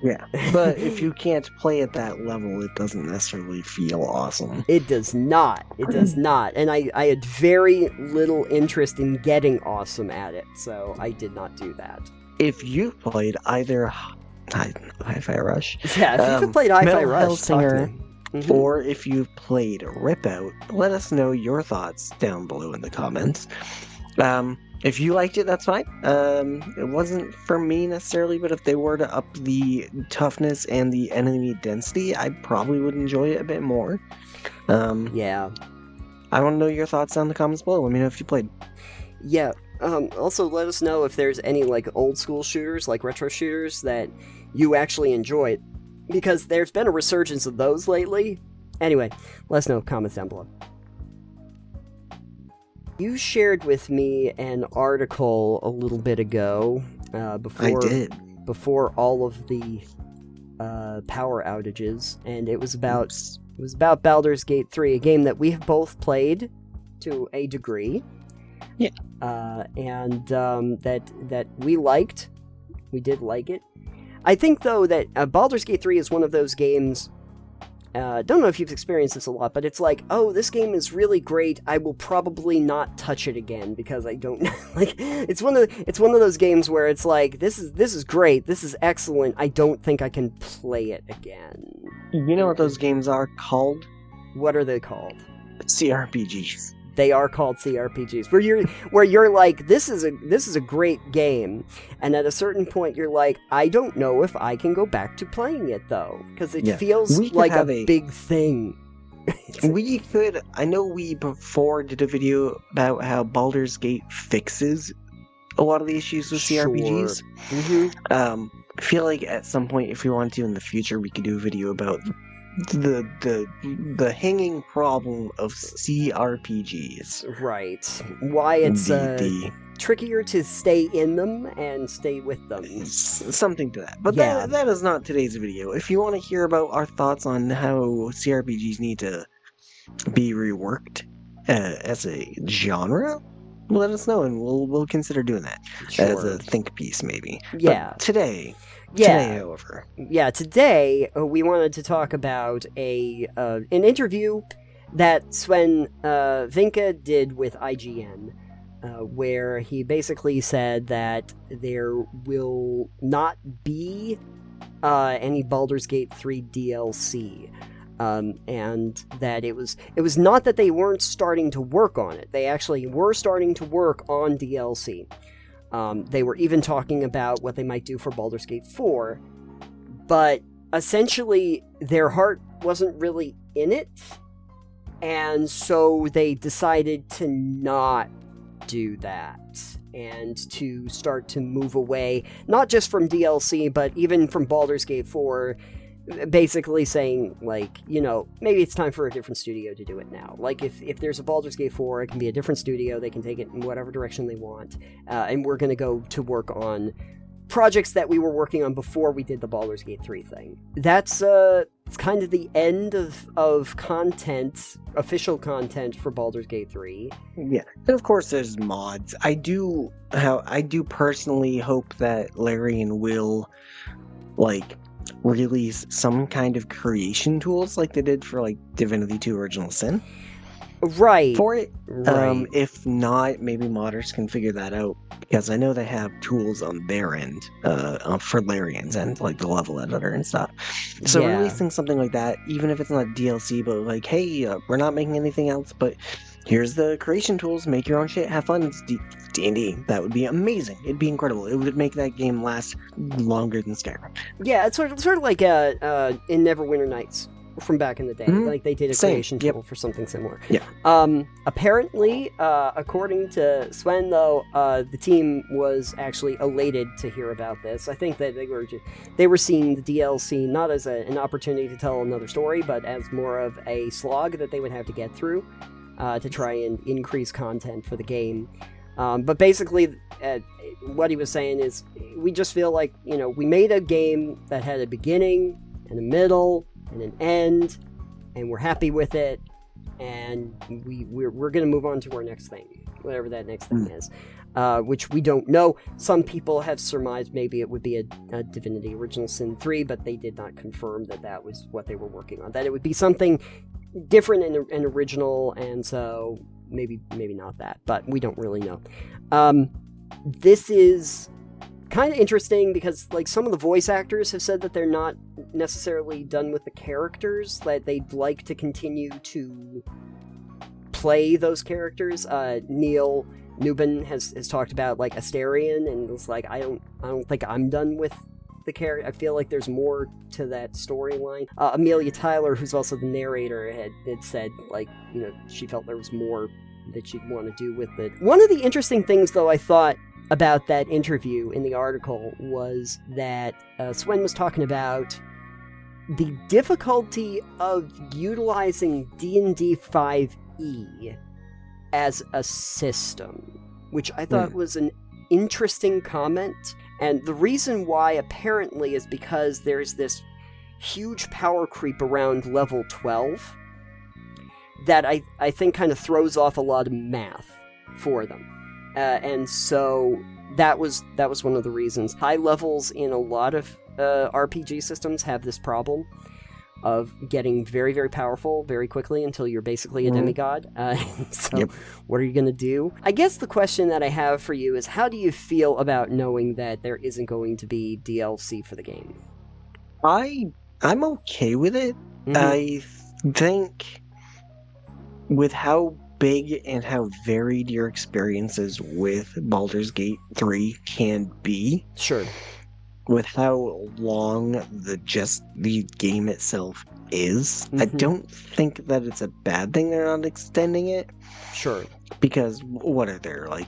Yeah, but if you can't play at that level, it doesn't necessarily feel awesome. It does not. It does not. And I had very little interest in getting awesome at it, so I did not do that. If you've played either Hi-Fi Rush, if you've played Hi-Fi Rush, Hellsinger, or if you've played Ripout, let us know your thoughts down below in the comments. If you liked it, that's fine. It wasn't for me necessarily, but if they were to up the toughness and the enemy density, I probably would enjoy it a bit more. Yeah. I want to know your thoughts down in the comments below. Let me know if you played. Yeah. Also, let us know if there's any like old school shooters, like retro shooters, that you actually enjoyed, because there's been a resurgence of those lately. Anyway, let us know. Comments down below. You shared with me an article a little bit ago, before all of the power outages, and it was about Baldur's Gate 3, a game that we have both played to a degree. Yeah. And that we liked. We did like it. I think, though, that Baldur's Gate 3 is one of those games. Don't know if you've experienced this a lot, but it's like, oh, this game is really great. I will probably not touch it again because I don't like. It's one of those games where it's like, this is great. This is excellent. I don't think I can play it again. You know what those games are called? What are they called? CRPGs. They are called CRPGs, where you're like, this is a great game, and at a certain point you're like, I don't know if I can go back to playing it though, because it feels like a big thing. We could. I know we before did a video about how Baldur's Gate fixes a lot of the issues with CRPGs. I feel like at some point, if we want to in the future, we could do a video about the hanging problem of CRPGs. Right. Why it's trickier to stay in them and stay with them. Something to that. But that is not today's video. If you want to hear about our thoughts on how CRPGs need to be reworked as a genre, let us know and we'll consider doing that as a think piece maybe. Yeah. But today, however. Yeah, today we wanted to talk about an interview that Sven Vinke did with IGN, where he basically said that there will not be any Baldur's Gate 3 DLC. And that it was not that they weren't starting to work on it. They actually were starting to work on DLC. They were even talking about what they might do for Baldur's Gate 4, but essentially their heart wasn't really in it, and so they decided to not do that, and to start to move away, not just from DLC, but even from Baldur's Gate 4, basically saying, like, you know, maybe it's time for a different studio to do it now. Like, if there's a Baldur's Gate 4, it can be a different studio, they can take it in whatever direction they want, and we're going to go to work on projects that we were working on before we did the Baldur's Gate 3 thing. That's it's kind of the end of content, official content for Baldur's Gate 3. Yeah, and of course there's mods. I do personally hope that Larian will, like, release some kind of creation tools like they did for, like, Divinity 2 Original Sin. Right. For it. Right. If not, maybe modders can figure that out, because I know they have tools on their end, for Larian's end, like the level editor and stuff. So releasing something like that, even if it's not DLC, but like, hey, we're not making anything else, but here's the creation tools, make your own shit, have fun, it's D&D. That would be amazing. It'd be incredible. It would make that game last longer than Skyrim. Yeah, it's sort of like in Neverwinter Nights from back in the day. Mm-hmm. Like, they did a creation tool for something similar. Yeah. Apparently, according to Sven, though, the team was actually elated to hear about this. I think that they were seeing the DLC not as an opportunity to tell another story, but as more of a slog that they would have to get through to try and increase content for the game. But basically, what he was saying is, we just feel like, we made a game that had a beginning and a middle and an end, and we're happy with it, and we're going to move on to our next thing, whatever that next thing is, which we don't know. Some people have surmised maybe it would be a Divinity Original Sin 3, but they did not confirm that was what they were working on, that it would be something different and original, and so maybe not that, but we don't really know. This is kind of interesting because, like, some of the voice actors have said that they're not necessarily done with the characters, that they'd like to continue to play those characters. Neil Newbin has talked about, like, Asterion, and was like, I don't think I'm done with the character. I feel like there's more to that storyline. Amelia Tyler, who's also the narrator, had said, like, she felt there was more that she'd want to do with it. One of the interesting things, though, I thought about that interview in the article was that Swen was talking about the difficulty of utilizing D&D 5e as a system, which I thought was an interesting comment. And the reason why, apparently, is because there's this huge power creep around level 12 that I think kind of throws off a lot of math for them. And so that was one of the reasons. High levels in a lot of RPG systems have this problem of getting very, very powerful very quickly until you're basically a demigod. So what are you going to do? I guess the question that I have for you is, how do you feel about knowing that there isn't going to be DLC for the game? I'm okay with it. I think with how big and how varied your experiences with Baldur's Gate 3 can be. Sure. With how long the game itself is, I don't think that it's a bad thing they're not extending it. Sure. Because what are there, like,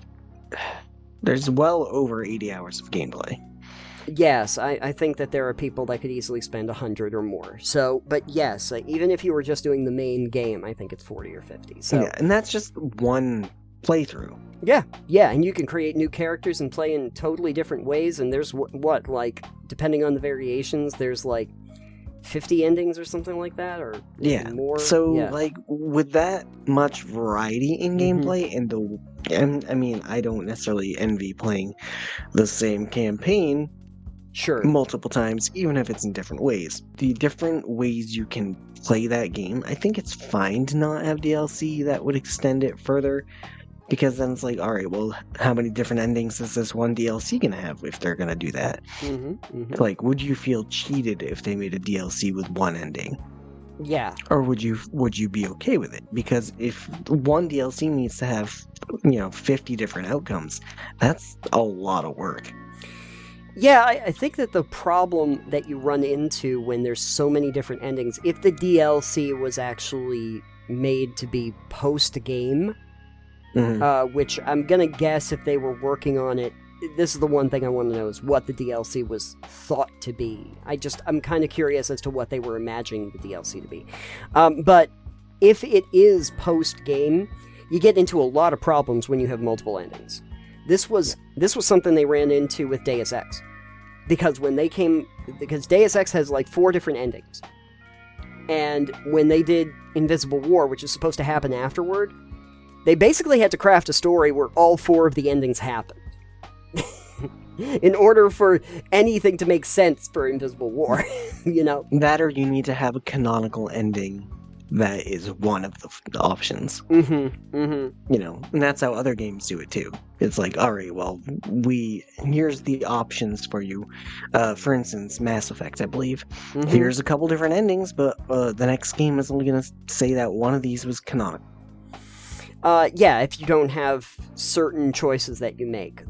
there's well over 80 hours of gameplay. Yes, I think that there are people that could easily spend 100 or more. So, but yes, even if you were just doing the main game, I think it's 40 or 50. So. Yeah, and that's just one playthrough. Yeah, and you can create new characters and play in totally different ways, and there's like, depending on the variations, there's like 50 endings or something like that, or more. So, like, with that much variety in gameplay, and I mean, I don't necessarily envy playing the same campaign multiple times, even if it's in different ways. The different ways you can play that game, I think it's fine to not have DLC that would extend it further, because then it's like, alright, well, how many different endings is this one DLC gonna have if they're gonna do that? Like, would you feel cheated if they made a DLC with one ending? Yeah. Or would you be okay with it? Because if one DLC needs to have, 50 different outcomes, that's a lot of work. Yeah, I think that the problem that you run into when there's so many different endings, if the DLC was actually made to be post-game, which I'm gonna guess if they were working on it, this is the one thing I want to know, is what the DLC was thought to be. I'm kind of curious as to what they were imagining the DLC to be. But if it is post-game, you get into a lot of problems when you have multiple endings. This was something they ran into with Deus Ex, because Deus Ex has like 4 different endings, and when they did Invisible War, which is supposed to happen afterward, they basically had to craft a story where all 4 of the endings happen in order for anything to make sense for Invisible War. That, or you need to have a canonical ending that is one of the options. And that's how other games do it too. It's like, alright, well, here's the options for you. For instance, Mass Effect, I believe. Here's a couple different endings, but the next game is only going to say that one of these was canonical. If you don't have certain choices that you make.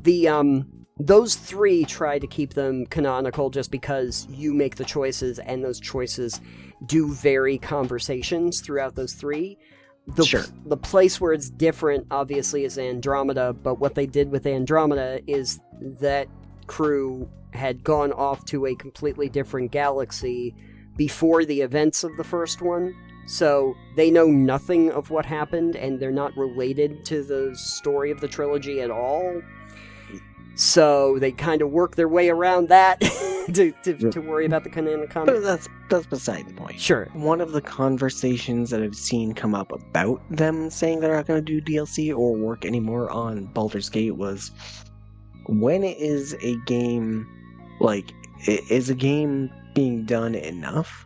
Those 3 try to keep them canonical just because you make the choices, and those choices do vary conversations throughout those 3. The place where it's different, obviously, is Andromeda, but what they did with Andromeda is that crew had gone off to a completely different galaxy before the events of the first one, So they know nothing of what happened, and they're not related to the story of the trilogy at all. So they kind of work their way around that to worry about the canon content. But that's beside the point. Sure. One of the conversations that I've seen come up about them saying they're not going to do DLC or work anymore on Baldur's Gate was, when is a game, is a game being done enough?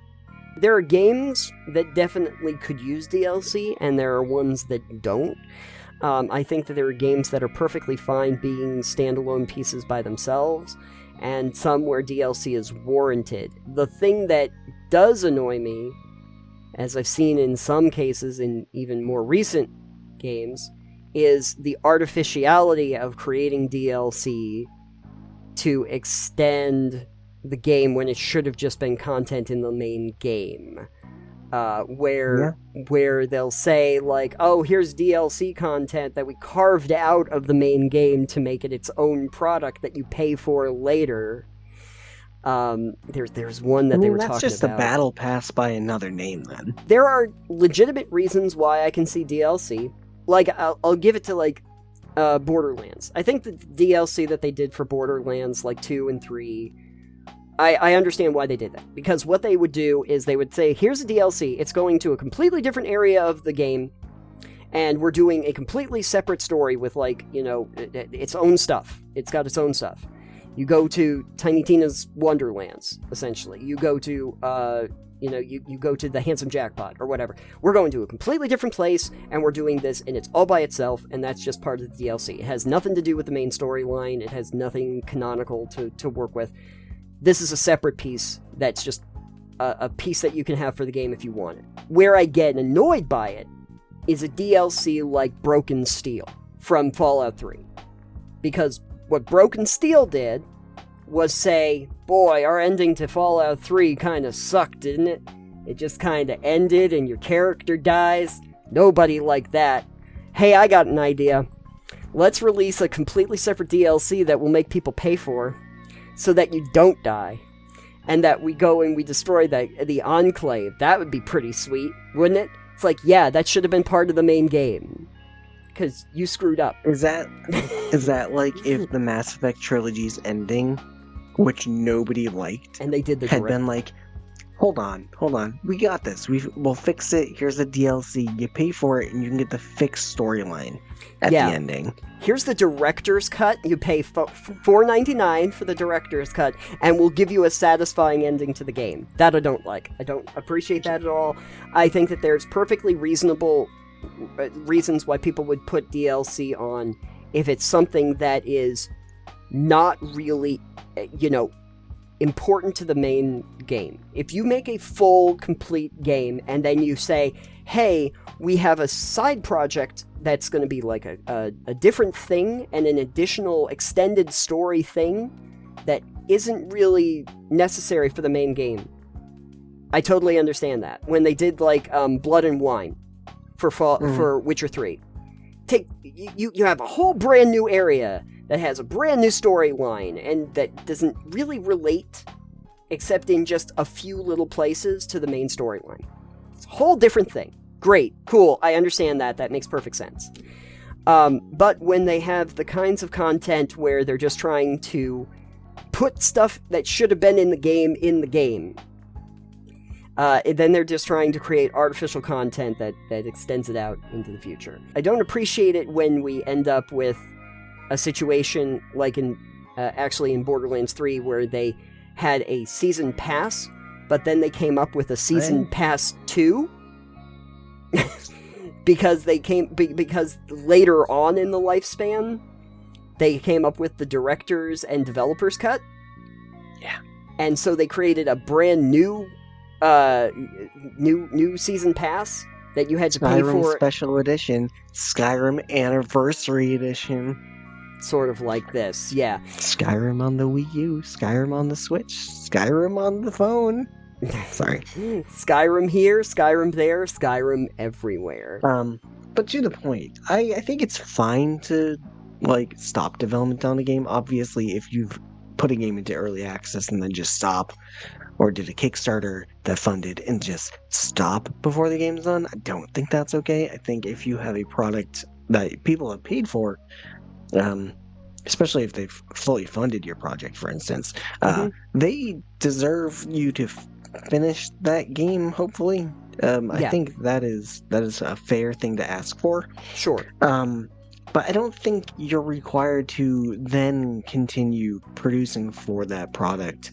There are games that definitely could use DLC, and there are ones that don't. I think that there are games that are perfectly fine being standalone pieces by themselves, and some where DLC is warranted. The thing that does annoy me, as I've seen in some cases in even more recent games, is the artificiality of creating DLC to extend the game when it should have just been content in the main game. Where they'll say, like, oh, here's DLC content that we carved out of the main game to make it its own product that you pay for later. There's one that they were talking about. That's just a battle pass by another name, then. There are legitimate reasons why I can see DLC. Like, I'll give it to, like, Borderlands. I think the DLC that they did for Borderlands, like, 2 and 3... I understand why they did that, because what they would do is they would say, here's a DLC, it's going to a completely different area of the game, and we're doing a completely separate story with, like, its own stuff. It's got its own stuff. You go to Tiny Tina's Wonderlands, essentially. You go to, you go to the Handsome Jackpot, or whatever. We're going to a completely different place, and we're doing this, and it's all by itself, and that's just part of the DLC. It has nothing to do with the main storyline, it has nothing canonical to work with. This is a separate piece that's just a piece that you can have for the game if you want it. Where I get annoyed by it is a DLC like Broken Steel from Fallout 3. Because what Broken Steel did was say, boy, our ending to Fallout 3 kind of sucked, didn't it? It just kind of ended and your character dies. Nobody liked that. Hey, I got an idea. Let's release a completely separate DLC that will make people pay for, so that you don't die, and that we go and we destroy the Enclave. That would be pretty sweet, wouldn't it? It's like, yeah, that should have been part of the main game, because you screwed up. Is that like if the Mass Effect trilogy's ending, which nobody liked, and they did the had been like, hold on, we got this, we'll fix it, here's the DLC, you pay for it, and you can get the fixed storyline at the ending. Here's the director's cut, you pay $4.99 for the director's cut, and we'll give you a satisfying ending to the game. That I don't like. I don't appreciate that at all. I think that there's perfectly reasonable reasons why people would put DLC on if it's something that is not really, important to the main game. If you make a full, complete game, and then you say, hey, we have a side project that's going to be like a different thing, and an additional extended story thing that isn't really necessary for the main game. I totally understand that. When they did, like, Blood and Wine for Witcher 3. You have a whole brand new area that has a brand new storyline, and that doesn't really relate, except in just a few little places, to the main storyline. It's a whole different thing. Great, cool, I understand that. That makes perfect sense. But when they have the kinds of content where they're just trying to put stuff that should have been in the game, then they're just trying to create artificial content that extends it out into the future. I don't appreciate it when we end up with a situation like in Borderlands 3, where they had a season pass, but then they came up with a season pass 2. because later on in the lifespan, they came up with the director's and developer's cut. Yeah. And so they created a brand new season pass that you had to pay for. Special Edition, Skyrim Anniversary Edition. Sort of like this, yeah. Skyrim on the Wii U, Skyrim on the Switch, Skyrim on the phone. Sorry. Skyrim here, Skyrim there, Skyrim everywhere. But to the point, I think it's fine to, like, stop development on a game. Obviously, if you've put a game into early access and then just stop, or did a Kickstarter that funded and just stop before the game's done. I don't think that's okay. I think if you have a product that people have paid for, especially if they've fully funded your project, for instance, they deserve you to finish that game, hopefully. I think that is a fair thing to ask for. Sure. But I don't think you're required to then continue producing for that product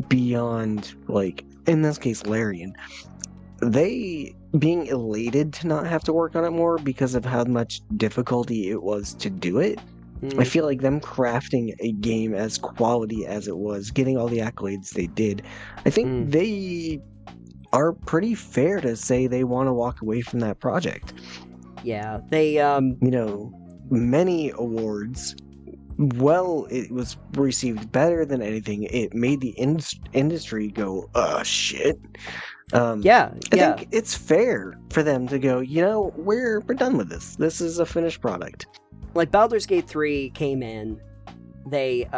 beyond, like, in this case, Larian. They being elated to not have to work on it more because of how much difficulty it was to do it. I feel like them crafting a game as quality as it was, getting all the accolades they did, I think they are pretty fair to say they want to walk away from that project. Yeah, they, many awards. Well, it was received better than anything. It made the industry go, shit. I think it's fair for them to go, we're done with this. This is a finished product. Like, Baldur's Gate 3 came in, they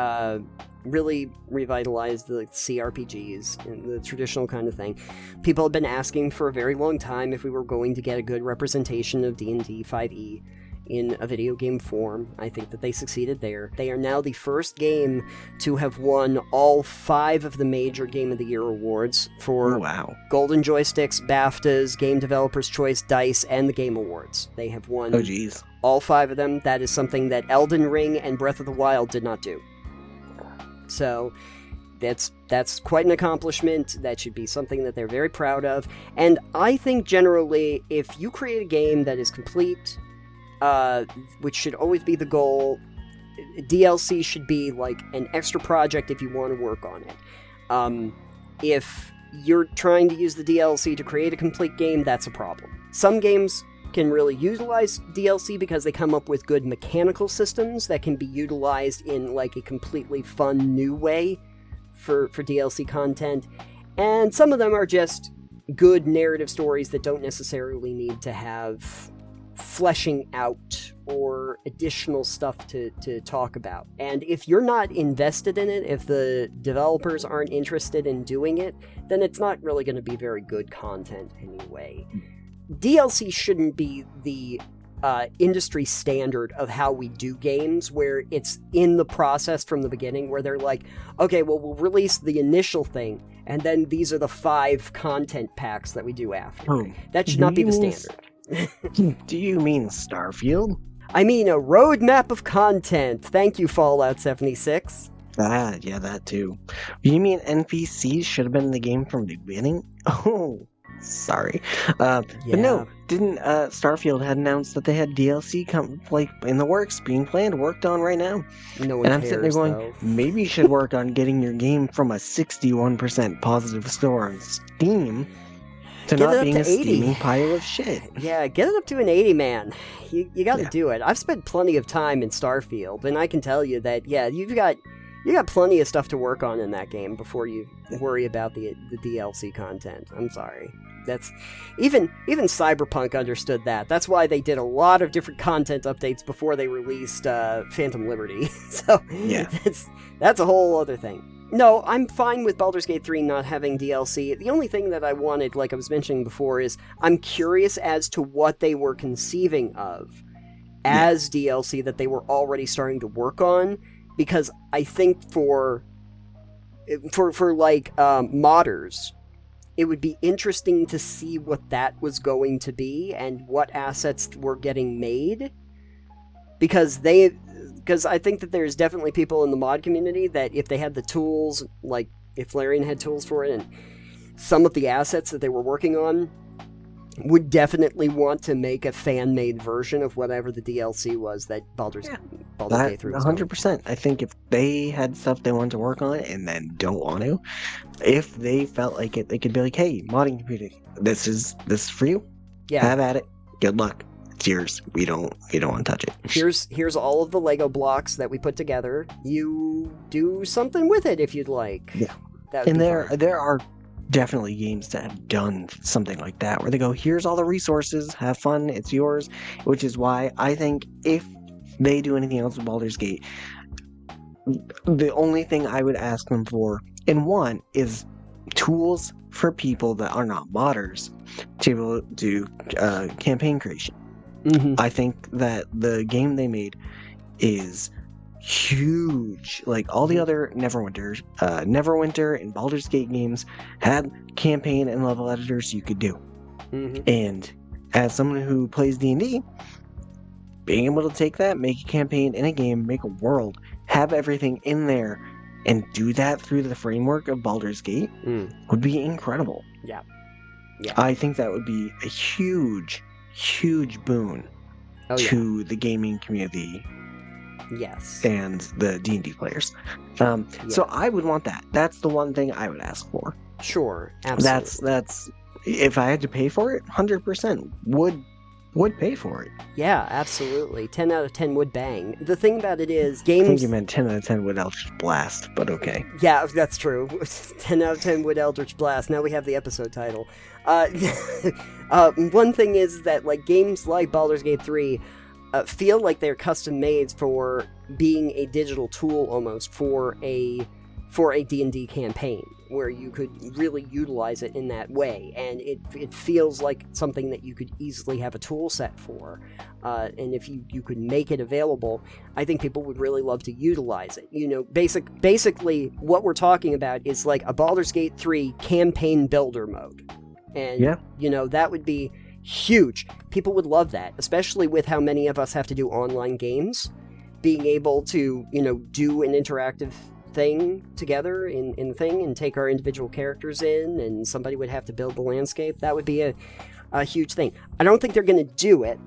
really revitalized the CRPGs and the traditional kind of thing. People had been asking for a very long time if we were going to get a good representation of D&D 5e in a video game form. I think that they succeeded there. They are now the first game to have won all 5 of the major Game of the Year awards for Golden Joysticks, BAFTAs, Game Developers' Choice, DICE, and the Game Awards. They have won all 5 of them. That is something that Elden Ring and Breath of the Wild did not do. So that's quite an accomplishment. That should be something that they're very proud of. And I think generally, if you create a game that is complete, which should always be the goal, DLC should be like an extra project if you want to work on it. If you're trying to use the DLC to create a complete game, that's a problem. Some games can really utilize DLC because they come up with good mechanical systems that can be utilized in like a completely fun new way for DLC content. And some of them are just good narrative stories that don't necessarily need to have fleshing out or additional stuff to talk about. And if you're not invested in it, if the developers aren't interested in doing it, then it's not really going to be very good content anyway. DLC shouldn't be the industry standard of how we do games, where it's in the process from the beginning, where they're like, okay, well, we'll release the initial thing, and then these are the 5 content packs that we do after. That should not be the standard. Do you mean Starfield? I mean a roadmap of content. Thank you, Fallout 76. Yeah, that too. You mean NPCs should have been in the game from the beginning? Oh, sorry. But no, didn't Starfield had announced that they had DLC in the works, being planned, worked on right now. No one and I'm cares, sitting there going, though. Maybe you should work on getting your game from a 61% positive score on Steam to not being a steaming pile of shit. Yeah, get it up to an 80, man. You got to do it. I've spent plenty of time in Starfield, and I can tell you that, you got plenty of stuff to work on in that game before you worry about the DLC content. I'm sorry. That's even Cyberpunk understood that. That's why they did a lot of different content updates before they released Phantom Liberty. So that's a whole other thing. No, I'm fine with Baldur's Gate 3 not having DLC. The only thing that I wanted, like I was mentioning before, is I'm curious as to what they were conceiving of as DLC that they were already starting to work on, because I think for modders, it would be interesting to see what that was going to be and what assets were getting made, because I think that there's definitely people in the mod community that if they had the tools, like if Larian had tools for it, and some of the assets that they were working on, would definitely want to make a fan-made version of whatever the DLC was that Baldur's Gate 3 was 100%. I think if they had stuff they wanted to work on and then don't want to, if they felt like it, they could be like, hey, modding community, this is for you. Yeah. Have at it. Good luck. It's yours. We don't want to touch it. Here's all of the Lego blocks that we put together. You do something with it if you'd like. Yeah. And there are definitely games that have done something like that, where they go, here's all the resources, have fun, it's yours, which is why I think if they do anything else with Baldur's Gate, the only thing I would ask them for, and one, is tools for people that are not modders to be able to do campaign creation. Mm-hmm. I think that the game they made is huge. Like all the other Neverwinter and Baldur's Gate games had campaign and level editors you could do. Mm-hmm. And as someone who plays D&D, being able to take that, make a campaign in a game, make a world, have everything in there, and do that through the framework of Baldur's Gate would be incredible. Yeah. I think that would be a huge, huge boon to the gaming community. Yes. And the D&D players. So I would want that. That's the one thing I would ask for. Sure, absolutely. That's if I had to pay for it, 100% would pay for it. Yeah, absolutely. 10 out of 10 would bang. The thing about it is, games... I think you meant 10 out of 10 would Eldritch Blast, but okay. Yeah, that's true. 10 out of 10 would Eldritch Blast. Now we have the episode title. One thing is that like games like Baldur's Gate 3 feel like they're custom made for being a digital tool almost for a D&D campaign, where you could really utilize it in that way, and it feels like something that you could easily have a tool set for, and if you could make it available, I think people would really love to utilize it. You know, basically what we're talking about is like a Baldur's Gate 3 campaign builder mode, and you know, that would be huge. People would love that, especially with how many of us have to do online games. Being able to, you know, do an interactive thing together in the thing and take our individual characters in, and somebody would have to build the landscape. That would be a huge thing. I don't think they're going to do it,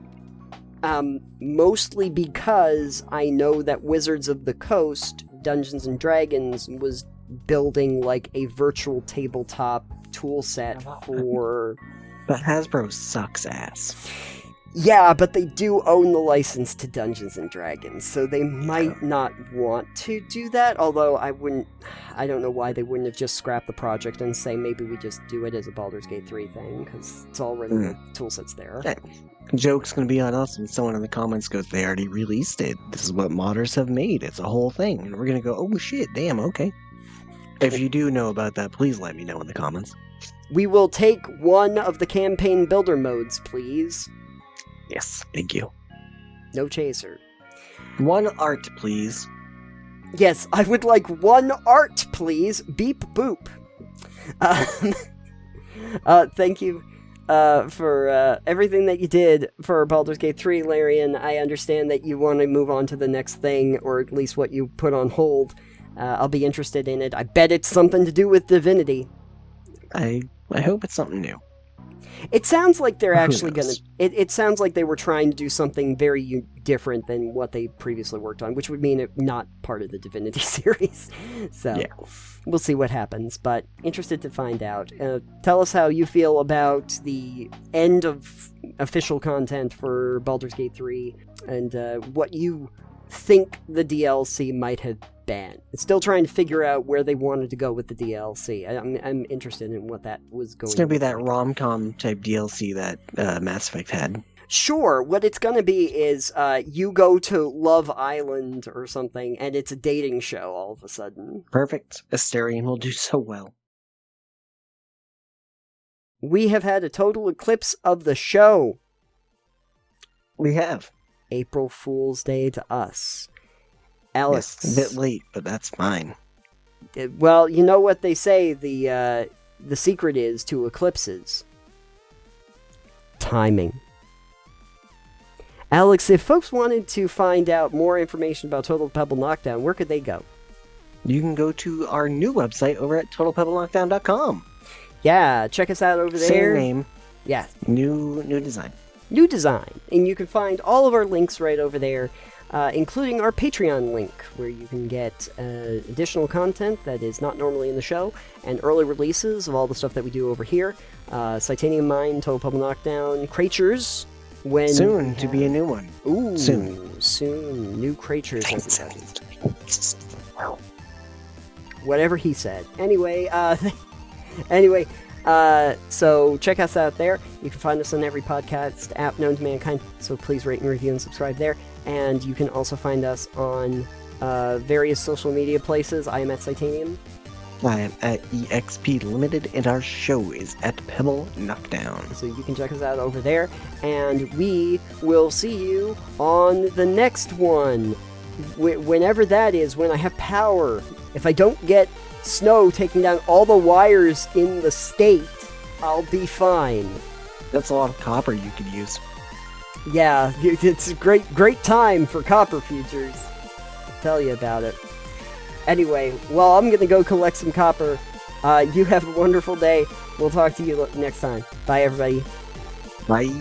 mostly because I know that Wizards of the Coast, Dungeons and Dragons, was building like a virtual tabletop tool set for... But Hasbro sucks ass. Yeah, but they do own the license to Dungeons and Dragons, so they might not want to do that, although I don't know why they wouldn't have just scrapped the project and say maybe we just do it as a Baldur's Gate 3 thing, because it's already the toolset's there. That joke's gonna be on us when someone in the comments goes, they already released it. This is what modders have made. It's a whole thing. And we're gonna go, oh shit, damn, okay. If you do know about that, please let me know in the comments. We will take one of the campaign builder modes, please. Yes, thank you. No chaser. One art, please. Yes, I would like one art, please. Beep boop. Thank you for everything that you did for Baldur's Gate 3, Larian. I understand that you want to move on to the next thing, or at least what you put on hold. I'll be interested in it. I bet it's something to do with divinity. I hope it's something new. It sounds like they're actually going to... It sounds like they were trying to do something very different than what they previously worked on, which would mean it not part of the Divinity series. So, we'll see what happens, but interested to find out. Tell us how you feel about the end of official content for Baldur's Gate 3, and what you think the DLC might have been. It's still trying to figure out where they wanted to go with the DLC. I'm interested in what that was going to be. It's going to be that rom-com type DLC that Mass Effect had. Sure. What it's going to be is you go to Love Island or something, and it's a dating show all of a sudden. Perfect. Asterion will do so well. We have had a total eclipse of the show. We have. April Fool's Day to us. Alex. Yes, a bit late, but that's fine. Well, you know what they say, the secret is to eclipses. Timing. Alex, if folks wanted to find out more information about Total Pebble Knockdown, where could they go? You can go to our new website over at totalpebbлекnockdown.com. Yeah, check us out over there. Same name. Yeah. New design. New design. And you can find all of our links right over there, including our Patreon link, where you can get additional content that is not normally in the show, and early releases of all the stuff that we do over here. Titanium Mine, Total Pebble Knockdown, Creatures. Soon to be a new one. Ooh, soon. New Creatures. Whatever he said. Anyway, so check us out there. You can find us on every podcast app known to mankind, so please rate and review and subscribe there. And you can also find us on various social media places. I am at Titanium. I am at EXP Limited, and our show is at Pebble Knockdown. So you can check us out over there, and we will see you on the next one. Whenever that is, when I have power. If I don't get snow taking down all the wires in the state, I'll be fine. That's a lot of copper you could use. Yeah, it's a great time for copper futures. I'll tell you about it. Anyway, well, I'm gonna go collect some copper. You have a wonderful day. We'll talk to you next time. Bye, everybody. Bye.